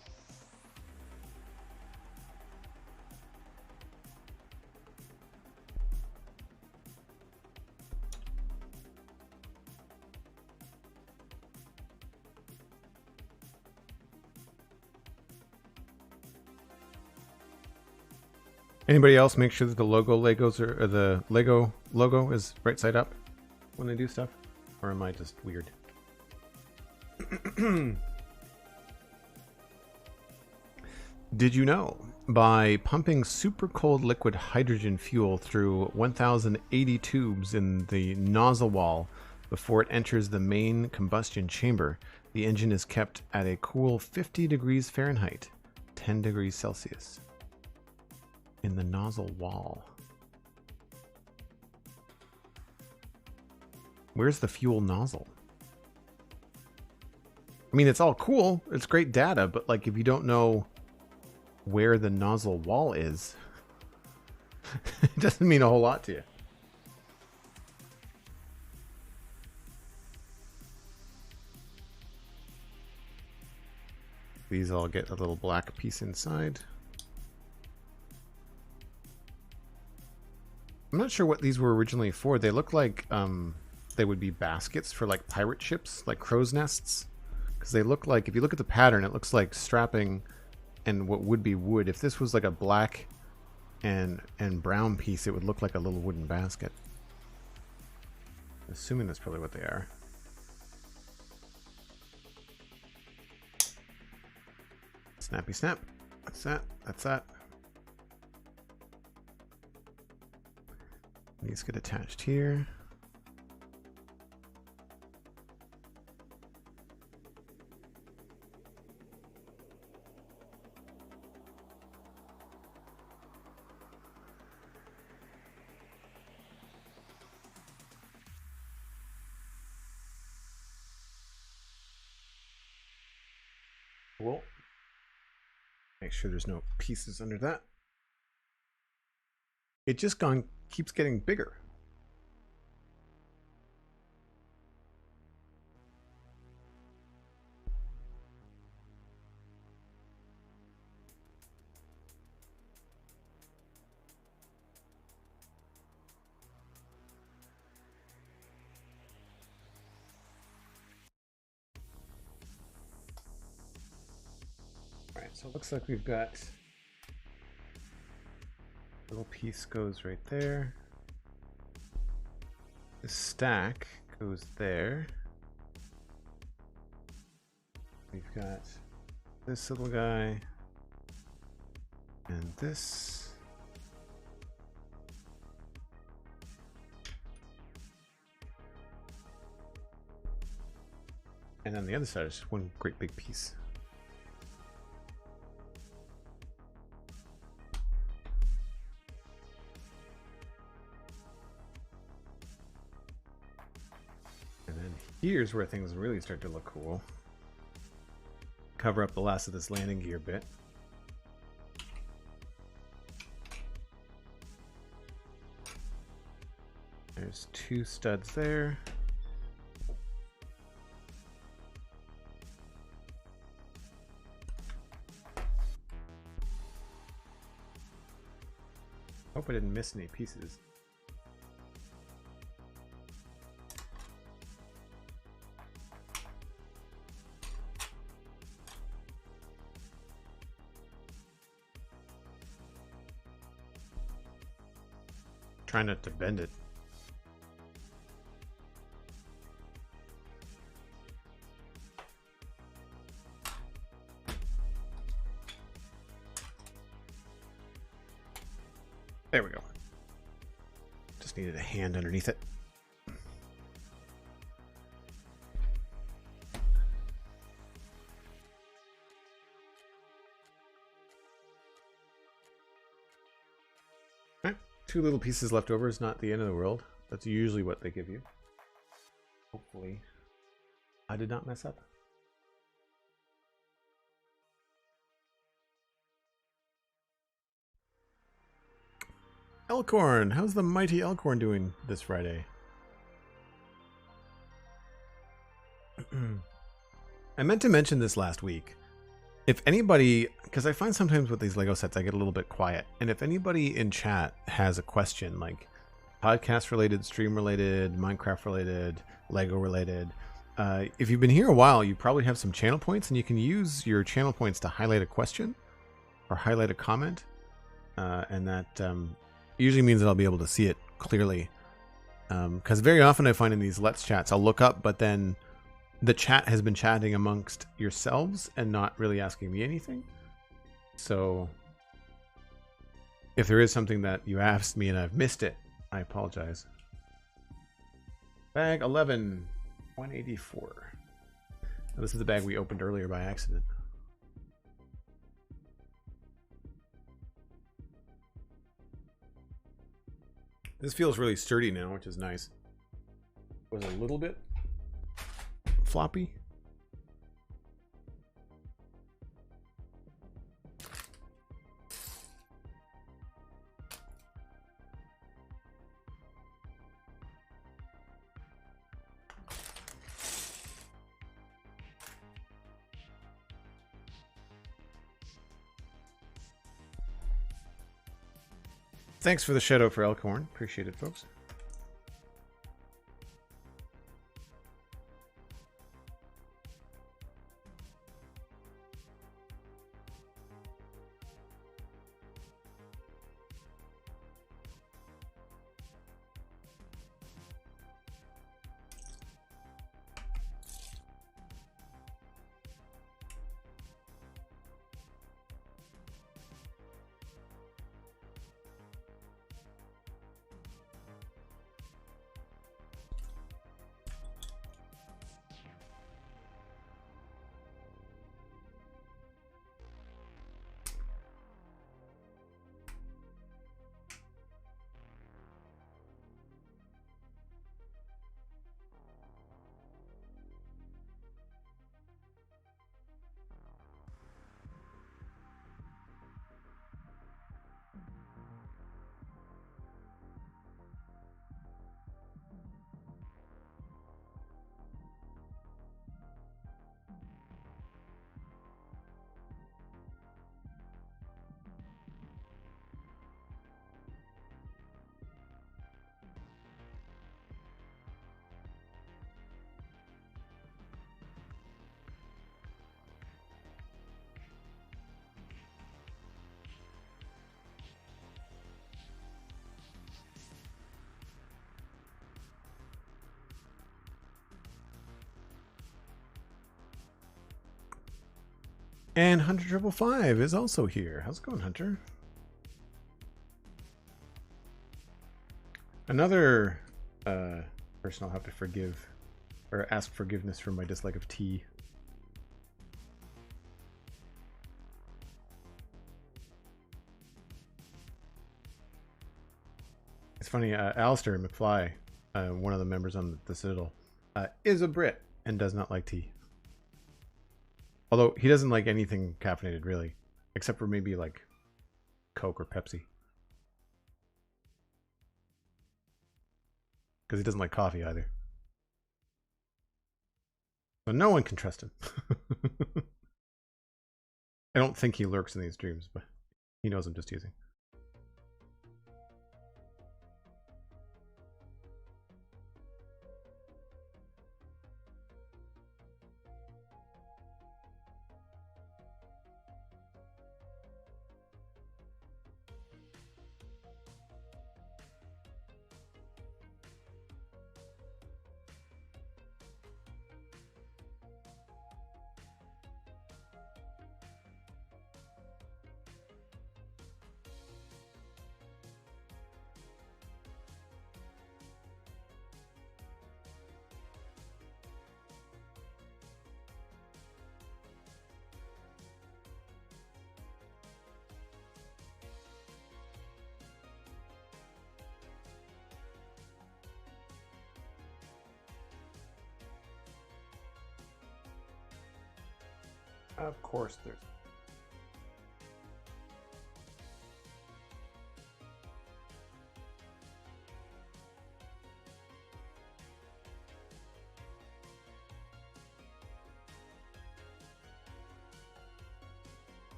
Anybody else make sure that the Legos or the Lego logo is right side up when they do stuff? Or am I just weird? Did you know? By pumping super cold liquid hydrogen fuel through 1080 tubes in the nozzle wall before it enters the main combustion chamber, the engine is kept at a cool 50 degrees Fahrenheit, 10 degrees Celsius. In the nozzle wall. Where's the fuel nozzle? I mean, it's all cool. It's great data, but like if you don't know where the nozzle wall is, it doesn't mean a whole lot to you. These all get a little black piece inside. I'm not sure what these were originally for. They look like they would be baskets for like pirate ships, like crow's nests. Because they look like, if you look at the pattern, it looks like strapping and what would be wood. If this was like a black and brown piece, it would look like a little wooden basket. Assuming that's probably what they are. Snappy snap. That's that. That's that. These get attached here. Cool. Make sure there's no pieces under that. It just keeps getting bigger. All right, so it looks like we've got little piece goes right there. The stack goes there. We've got this little guy and this. And then the other side is just one great big piece. Here's where things really start to look cool. Cover up the last of this landing gear bit. There's two studs there. Hope I didn't miss any pieces. Try not to bend it. There we go. Just needed a hand underneath it. Two little pieces left over is not the end of the world. That's usually what they give you. Hopefully, I did not mess up. Elkhorn, how's the mighty Elkhorn doing this Friday? I meant to mention this last week. If anybody, because I find sometimes with these Lego sets I get a little bit quiet, and if anybody in chat has a question like podcast related, stream related, Minecraft related, Lego related, if you've been here a while, you probably have some channel points, and you can use your channel points to highlight a question or highlight a comment, and that usually means that I'll be able to see it clearly. Because very often I find in these Let's Chats, I'll look up, but then the chat has been chatting amongst yourselves and not really asking me anything. So if there is something that you asked me and I've missed it, I apologize. Bag 11, 184. Now, this is the bag we opened earlier by accident. This feels really sturdy now, which is nice. It was a little bit floppy. Thanks for the shout out for Elkhorn. Appreciate it, folks. And Hunter555 is also here. How's it going, Hunter? Another person I'll have to forgive or ask forgiveness for my dislike of tea. It's funny, Alistair McFly, one of the members on the Citadel, is a Brit and does not like tea. Although he doesn't like anything caffeinated, really, except for maybe like Coke or Pepsi. Because he doesn't like coffee either. So no one can trust him. I don't think he lurks in these streams, but he knows I'm just teasing. Of course there's...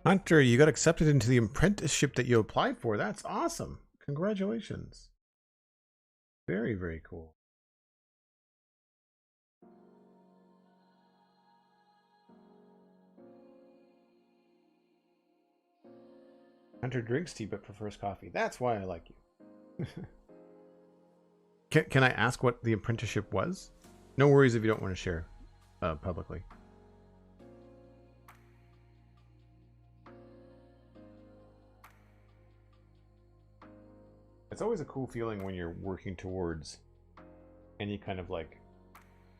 Hunter, you got accepted into the apprenticeship that you applied for. That's awesome. Congratulations. Very, very cool. Hunter drinks tea but prefers coffee. That's why I like you. Can I ask what the apprenticeship was? No worries if you don't want to share publicly. It's always a cool feeling when you're working towards any kind of like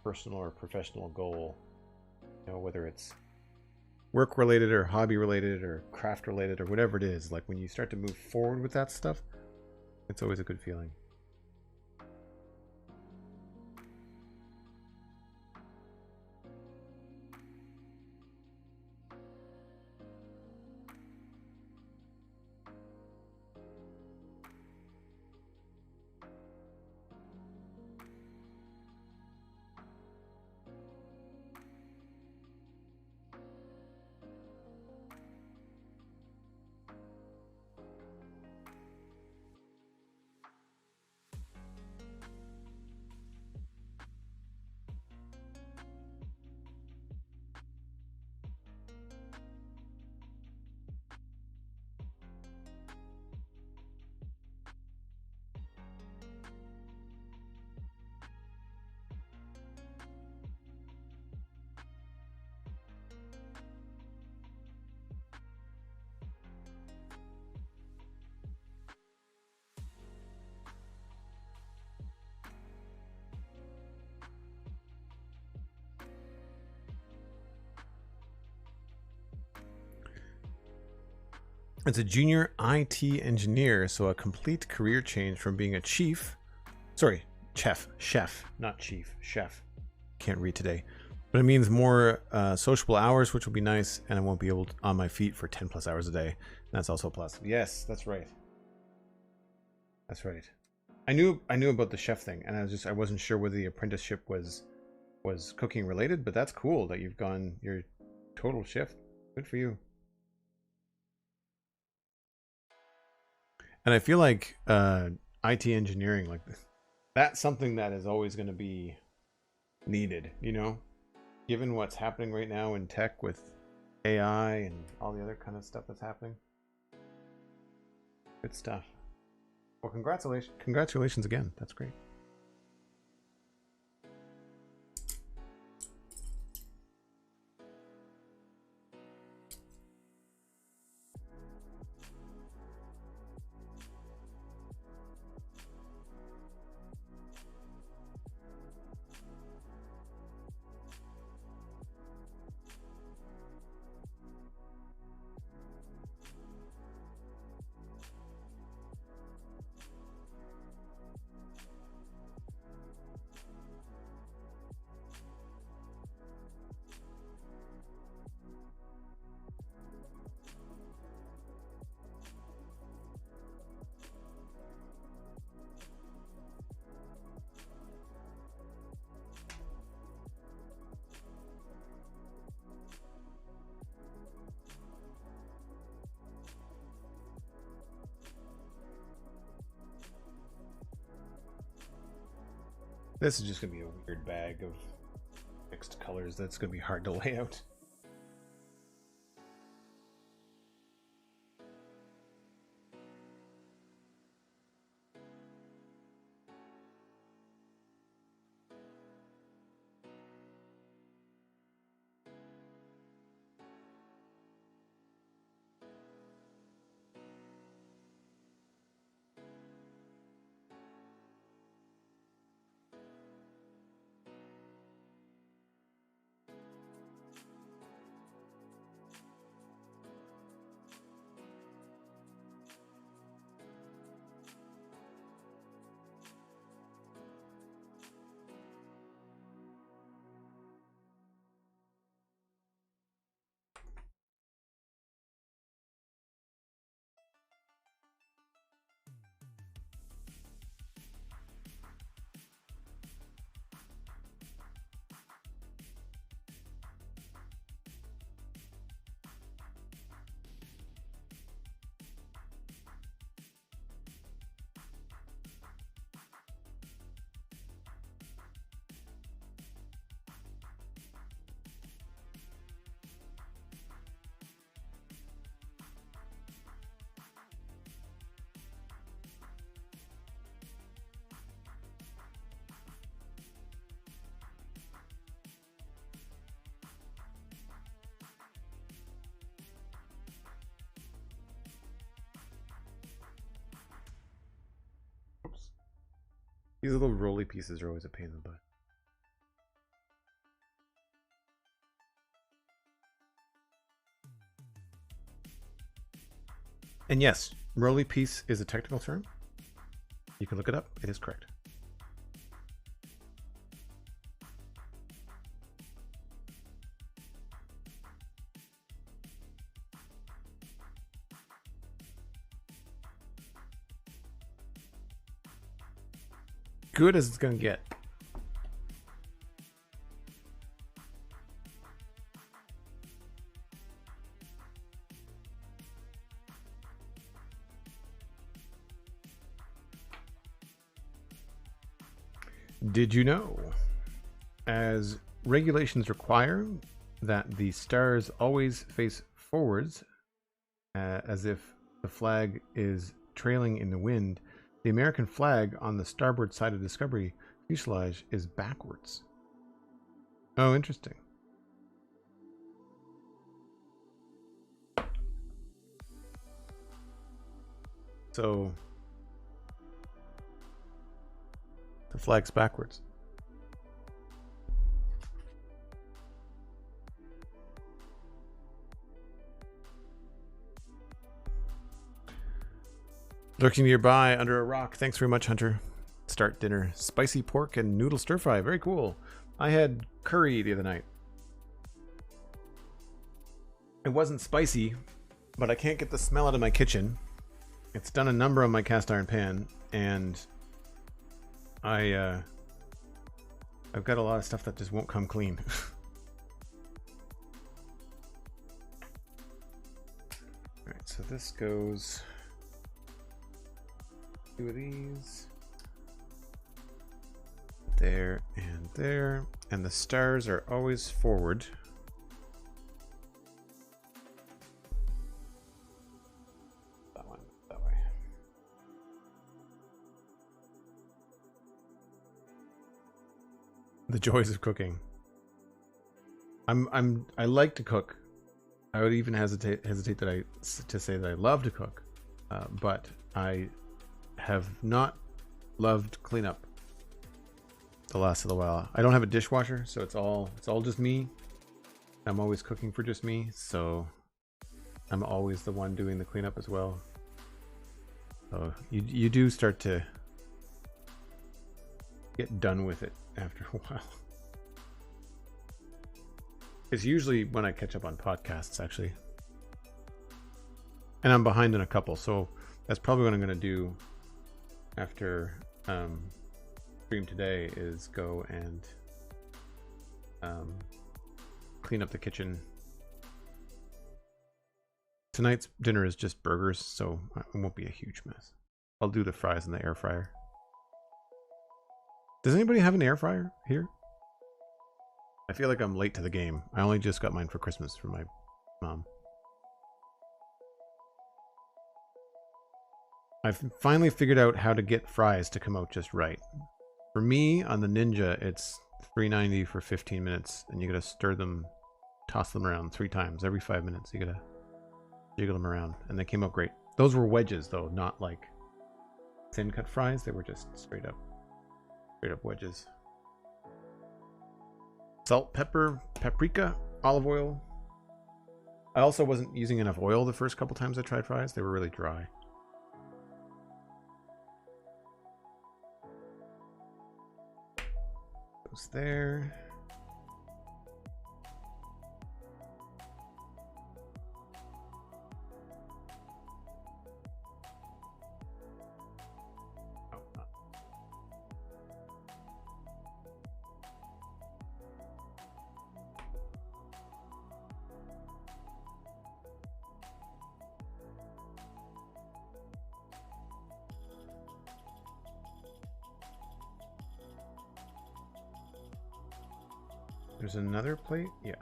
personal or professional goal. You know, whether it's work related or hobby related or craft related or whatever it is. Like when you start to move forward with that stuff, it's always a good feeling. It's a junior IT engineer, so a complete career change from being a chef, not chief, chef. Can't read today. But it means more sociable hours, which will be nice, and I won't be able to on my feet for 10 plus hours a day. That's also a plus. Yes, that's right. That's right. I knew about the chef thing, and I wasn't sure whether the apprenticeship was cooking related, but that's cool that you've gone your total shift. Good for you. And I feel like IT engineering, like that's something that is always going to be needed, you know, given what's happening right now in tech with AI and all the other kind of stuff that's happening. Good stuff. Well, congratulations again. That's great. This is just going to be a weird bag of mixed colors that's going to be hard to lay out. These little roly pieces are always a pain in the butt. And yes, roly piece is a technical term. You can look it up. It is correct. Good as it's going to get. Did you know, as regulations require that the stars always face forwards, as if the flag is trailing in the wind, the American flag on the starboard side of Discovery fuselage is backwards. Oh, interesting. So the flag's backwards. Lurking nearby under a rock. Thanks very much, Hunter. Start dinner. Spicy pork and noodle stir fry. Very cool. I had curry the other night. It wasn't spicy, but I can't get the smell out of my kitchen. It's done a number on my cast iron pan, and I've got a lot of stuff that just won't come clean. All right, so this goes. 2 of these. There and there. And the stars are always forward. That one, that way. The joys of cooking. I like to cook. I would even hesitate to say that I love to cook, but I have not loved cleanup the last little while. I don't have a dishwasher, so it's all just me. I'm always cooking for just me, so I'm always the one doing the cleanup as well. So you do start to get done with it after a while. It's usually when I catch up on podcasts, actually. And I'm behind in a couple, so that's probably what I'm going to do after stream today, is go and clean up the kitchen. Tonight's dinner is just burgers, so it won't be a huge mess. I'll do the fries in the air fryer. Does anybody have an air fryer here? I feel like I'm late to the game. I only just got mine for Christmas from my mom. I've finally figured out how to get fries to come out just right. For me, on the Ninja, it's $3.90 for 15 minutes, and you gotta stir them, toss them around 3 times every 5 minutes. You gotta jiggle them around, and they came out great. Those were wedges, though, not like thin cut fries. They were just straight up wedges. Salt, pepper, paprika, olive oil. I also wasn't using enough oil the first couple times I tried fries. They were really dry. Goes there. There's another plate? Yeah.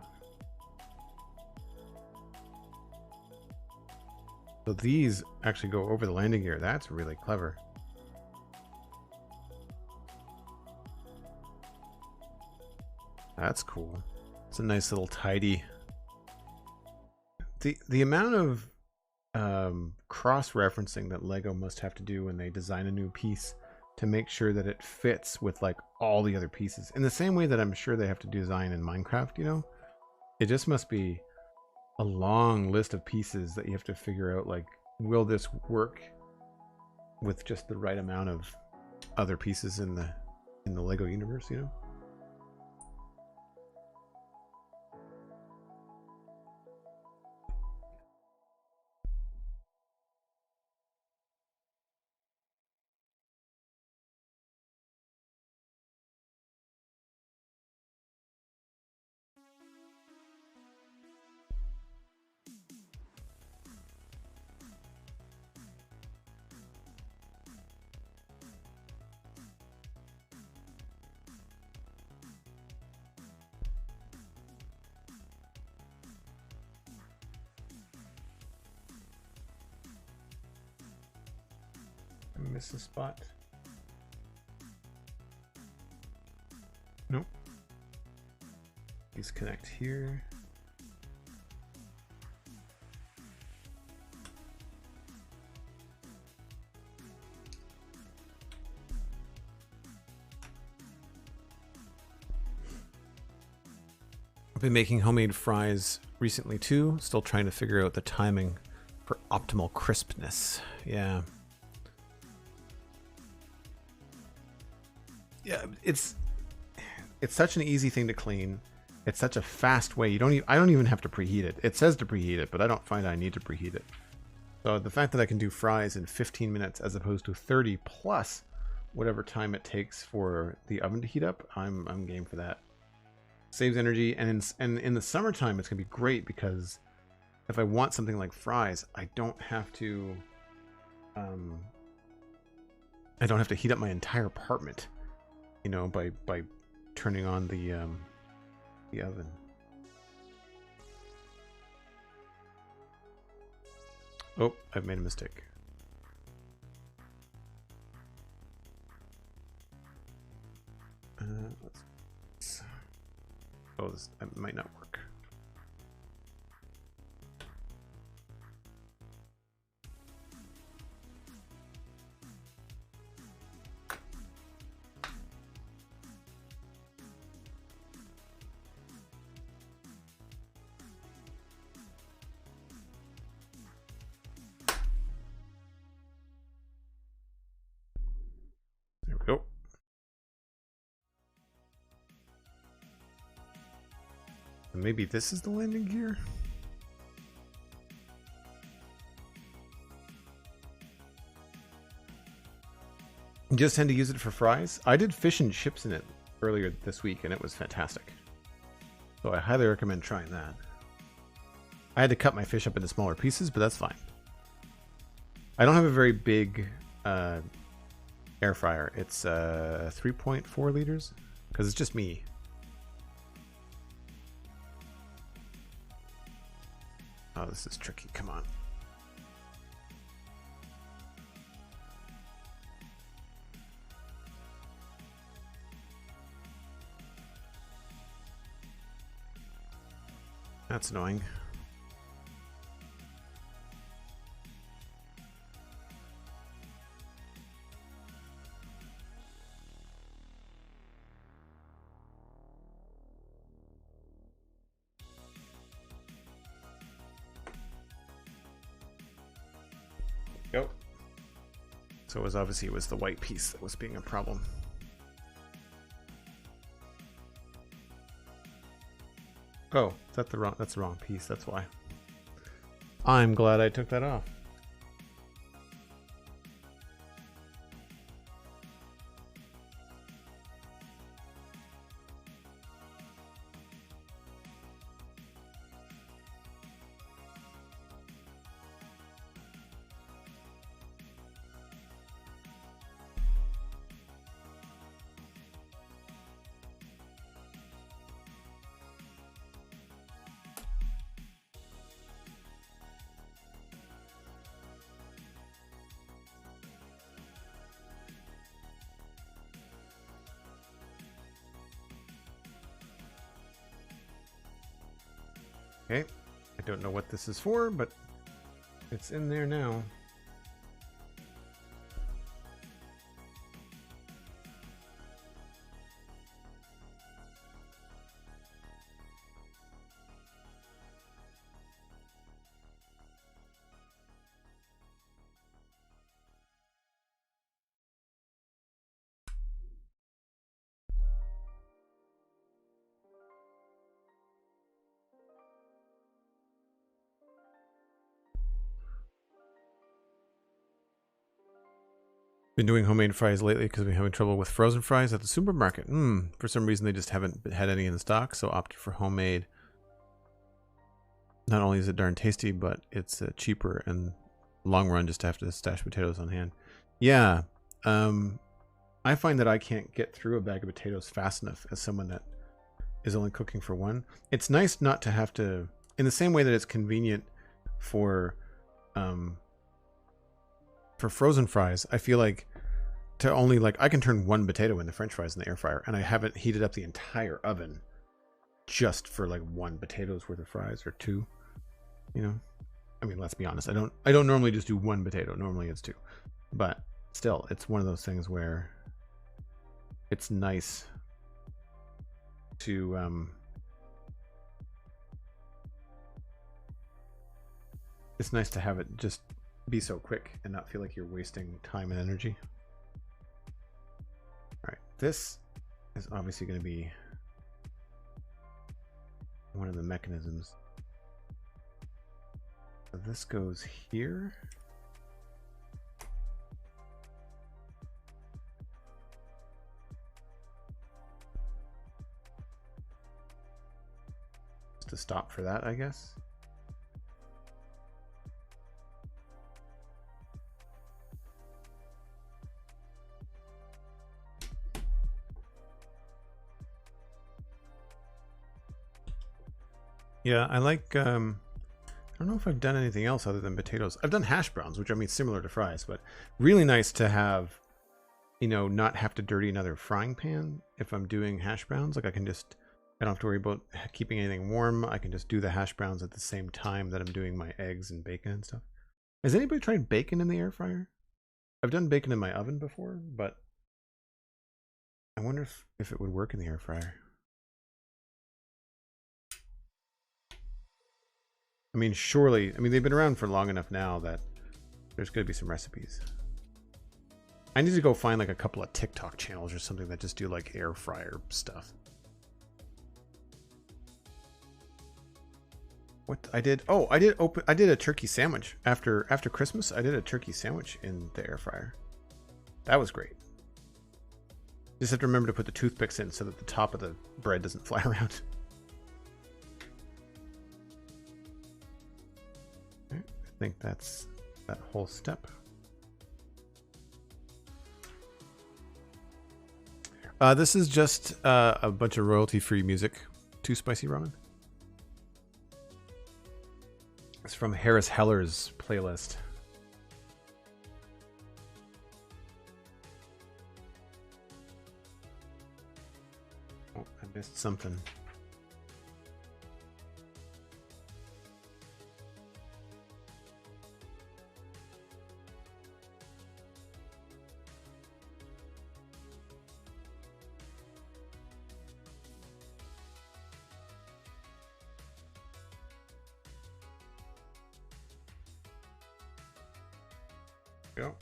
So these actually go over the landing gear. That's really clever. That's cool. It's a nice little tidy. The amount of cross-referencing that LEGO must have to do when they design a new piece to make sure that it fits with like all the other pieces. In the same way that I'm sure they have to design in Minecraft, you know? It just must be a long list of pieces that you have to figure out, like, will this work with just the right amount of other pieces in the Lego universe, you know? Miss a spot. Nope. These connect here. I've been making homemade fries recently too. Still trying to figure out the timing for optimal crispness. Yeah. Yeah, it's such an easy thing to clean. It's such a fast way. I don't even have to preheat it. It says to preheat it, but I don't find I need to preheat it. So the fact that I can do fries in 15 minutes as opposed to 30 plus whatever time it takes for the oven to heat up, I'm game for that. Saves energy, and in the summertime it's gonna be great because if I want something like fries, I don't have to heat up my entire apartment, you know, by turning on the oven. Oh, I've made a mistake. Oh, this might not work. There we go. Maybe this is the landing gear? You just tend to use it for fries? I did fish and chips in it earlier this week and it was fantastic. So I highly recommend trying that. I had to cut my fish up into smaller pieces, but that's fine. I don't have a very big air fryer. It's 3.4 liters because it's just me. Oh, this is tricky. Come on. That's annoying. Go. So it was the white piece that was being a problem. Oh, that's the wrong piece, that's why. I'm glad I took that off. Okay, I don't know what this is for, but it's in there now. Been doing homemade fries lately because we're having trouble with frozen fries at the supermarket. For some reason they just haven't had any in stock, so opted for homemade. Not only is it darn tasty, but it's cheaper and long run just to have to stash potatoes on hand. Yeah, I find that I can't get through a bag of potatoes fast enough as someone that is only cooking for one. It's nice not to have to, in the same way that it's convenient for frozen fries, I feel like to only I can turn one potato into French fries in the air fryer, and I haven't heated up the entire oven just for like one potato's worth of fries or two. You know, I mean, let's be honest. I don't normally just do one potato. Normally it's two, but still, it's one of those things where it's nice to it's nice to have it just be so quick and not feel like you're wasting time and energy. All right, this is obviously going to be one of the mechanisms. So this goes here. Just to stop for that, I guess. Yeah, I like, I don't know if I've done anything else other than potatoes. I've done hash browns, which I mean similar to fries, but really nice to have, you know, not have to dirty another frying pan if I'm doing hash browns. Like I can just, I don't have to worry about keeping anything warm. I can just do the hash browns at the same time that I'm doing my eggs and bacon and stuff. Has anybody tried bacon in the air fryer? I've done bacon in my oven before, but I wonder if it would work in the air fryer. I mean, surely, I mean, they've been around for long enough now that there's going to be some recipes. I need to go find like a couple of TikTok channels or something that just do like air fryer stuff. What I did? Oh, I did a turkey sandwich after Christmas. I did a turkey sandwich in the air fryer. That was great. Just have to remember to put the toothpicks in so that the top of the bread doesn't fly around. I think that's that whole step. This is just a bunch of royalty-free music. Too Spicy Ramen. It's from Harris Heller's playlist. Oh, I missed something. Go.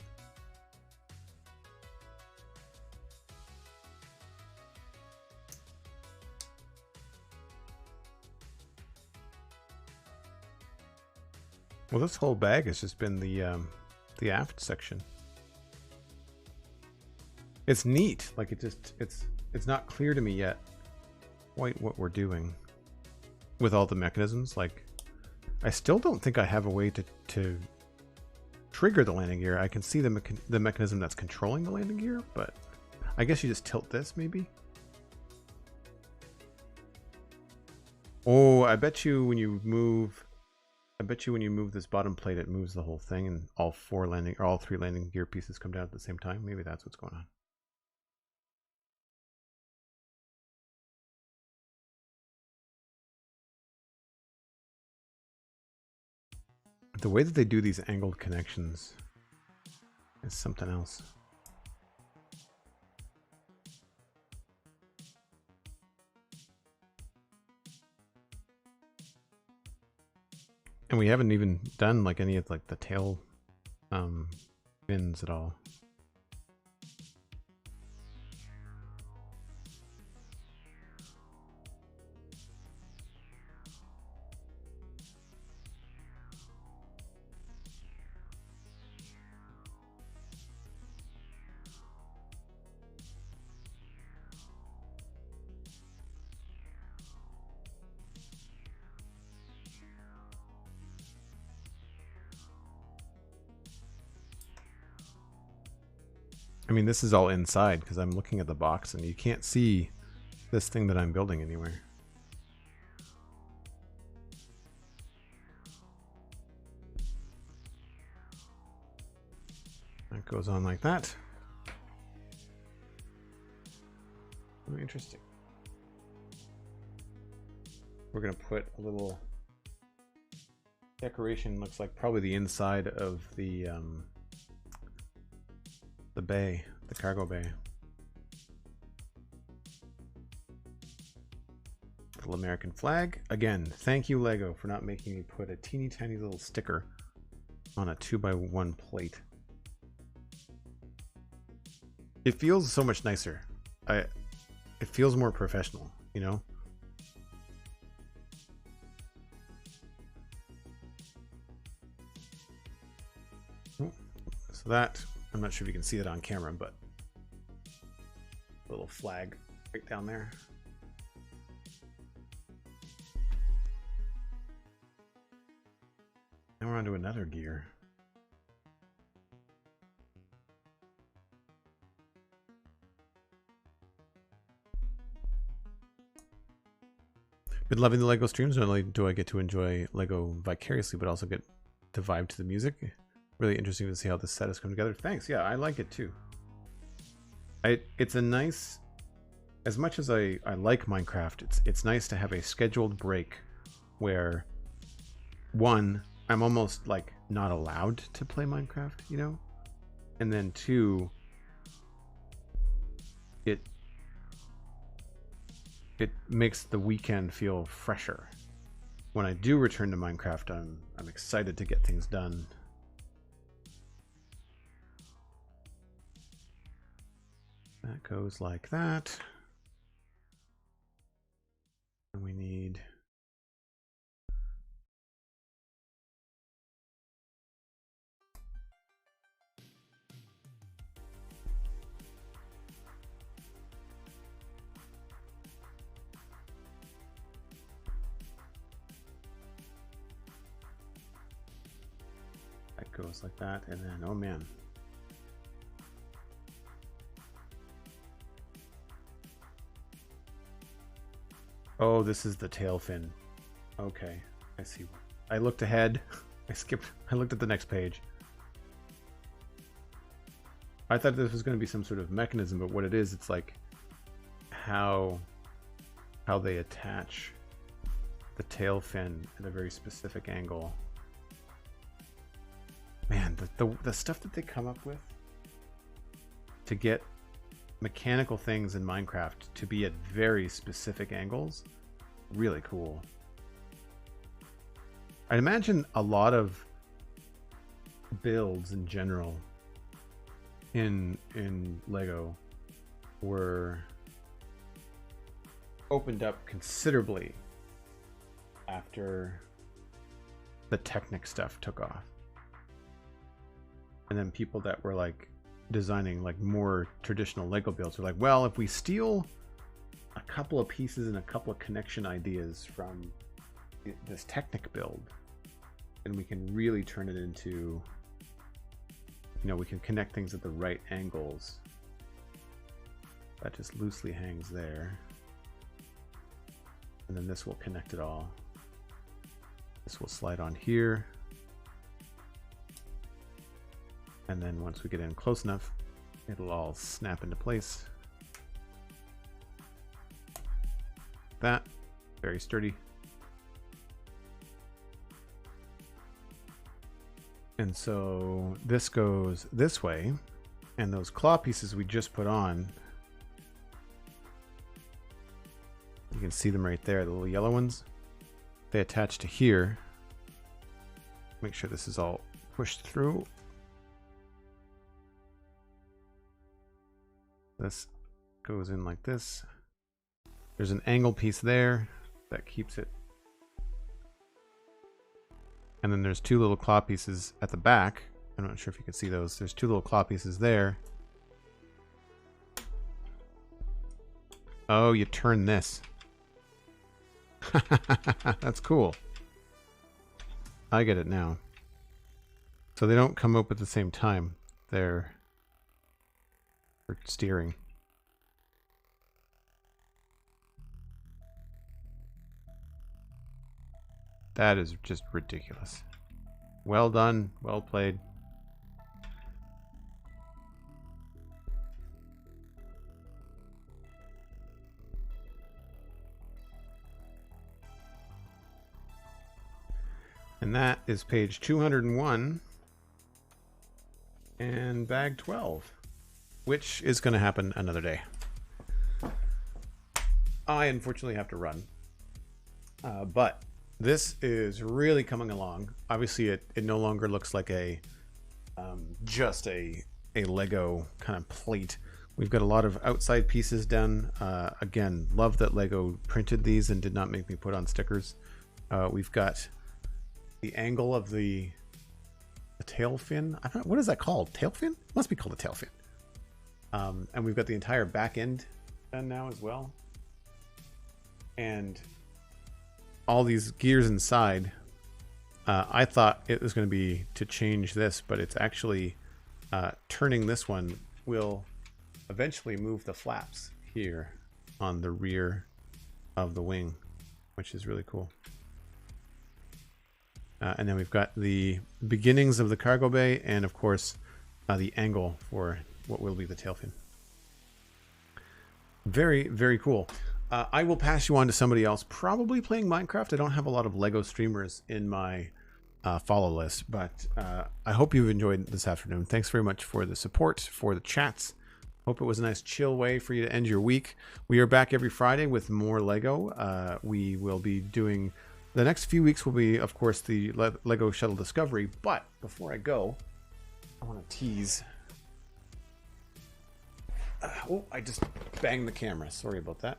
Well, this whole bag has just been the aft section. It's neat. Like it's not clear to me yet quite what we're doing with all the mechanisms. Like, I still don't think I have a way to trigger the landing gear. I can see the mechanism that's controlling the landing gear, but I guess you just tilt this maybe. Oh, I bet you when you move this bottom plate, it moves the whole thing, and all three landing gear pieces come down at the same time. Maybe that's what's going on. The way that they do these angled connections is something else. And we haven't even done like any of like the tail fins at all. mean, this is all inside because I'm looking at the box and you can't see this thing that I'm building anywhere. That goes on like that. Very interesting. We're going to put a little decoration, looks like probably the inside of the bay, the cargo bay. Little American flag. Again, thank you Lego for not making me put a teeny tiny little sticker on a 2x1 plate. It feels so much nicer. It feels more professional, you know? So that, I'm not sure if you can see it on camera, but a little flag right down there. And we're on to another gear. Been loving the Lego streams. Not only do I get to enjoy Lego vicariously, but also get to vibe to the music. Really interesting to see how this set has come together. Thanks. Yeah, I like it too. It's a nice, as much as I like Minecraft, it's nice to have a scheduled break where, one, I'm almost like not allowed to play Minecraft, you know? And then two, it makes the weekend feel fresher. When I do return to Minecraft, I'm excited to get things done. That goes like that. And we need that goes like that, and then oh man. Oh, this is the tail fin. Okay, I see. I looked ahead. I looked at the next page. I thought this was going to be some sort of mechanism, but what it is, it's like how they attach the tail fin at a very specific angle. Man, the stuff that they come up with to get mechanical things in Minecraft to be at very specific angles, really cool. I'd imagine a lot of builds in general in Lego were opened up considerably after the Technic stuff took off. And then people that were like designing like more traditional Lego builds are like, well, if we steal a couple of pieces and a couple of connection ideas from this Technic build, then we can really turn it into, you know, we can connect things at the right angles. That just loosely hangs there. And then this will connect it all. This will slide on here. And then once we get in close enough, it'll all snap into place. That, very sturdy. And so this goes this way, and those claw pieces we just put on, you can see them right there, the little yellow ones. They attach to here. Make sure this is all pushed through. This goes in like this. There's an angle piece there that keeps it. And then there's two little claw pieces at the back. I'm not sure if you can see those. There's two little claw pieces there. Oh, you turn this. That's cool. I get it now. So they don't come up at the same time. They're for steering. That is just ridiculous. Well done. Well played. And that is page 201 and bag 12, which is going to happen another day. I unfortunately have to run, but this is really coming along. Obviously, it no longer looks like a just a Lego kind of plate. We've got a lot of outside pieces done. Again, love that Lego printed these and did not make me put on stickers. We've got the angle of the tail fin. I don't know, what is that called? Tail fin? It must be called a tail fin. And we've got the entire back end done now as well. And all these gears inside. I thought it was going to be to change this, but it's actually turning this one will eventually move the flaps here on the rear of the wing, which is really cool. And then we've got the beginnings of the cargo bay and, of course, the angle for what will be the tail fin. Very, very cool. I will pass you on to somebody else, probably playing Minecraft. I don't have a lot of Lego streamers in my follow list, but I hope you've enjoyed this afternoon. Thanks very much for the support, for the chats. Hope it was a nice chill way for you to end your week. We are back every Friday with more Lego. We will be doing... The next few weeks will be, of course, the Lego Shuttle Discovery. But before I go, I want to tease. Oh, I just banged the camera. Sorry about that.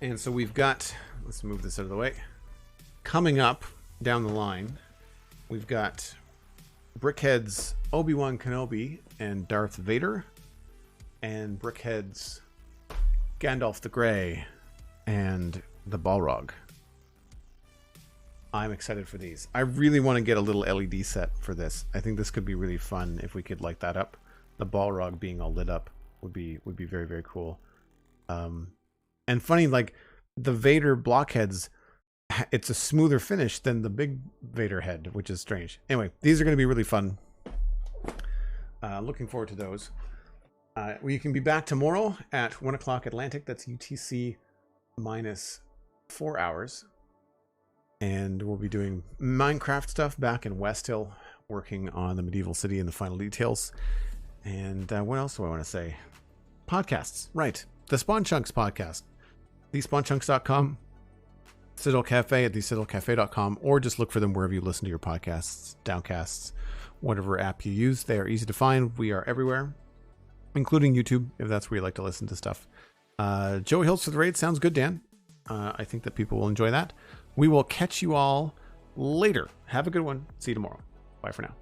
And so we've got, let's move this out of the way. Coming up down the line, we've got Brickhead's Obi-Wan Kenobi and Darth Vader, and Brickhead's Gandalf the Grey and the Balrog. I'm excited for these. I really want to get a little LED set for this. I think this could be really fun if we could light that up. The Balrog being all lit up would be very, very cool. And funny, like the Vader blockheads, it's a smoother finish than the big Vader head, which is strange. Anyway, these are going to be really fun. Looking forward to those. We can be back tomorrow at 1 o'clock Atlantic. That's UTC minus 4 hours. And we'll be doing Minecraft stuff back in West Hill, working on the medieval city and the final details. And what else do I want to say? Podcasts, right. The Spawn Chunks podcast. TheSpawnChunks.com. Citadel Cafe at thecitadelcafe.com, or just look for them wherever you listen to your podcasts, Downcasts, whatever app you use. They are easy to find. We are everywhere, including YouTube, if that's where you like to listen to stuff. Joey Hills for the raid. Sounds good, Dan. I think that people will enjoy that. We will catch you all later. Have a good one. See you tomorrow. Bye for now.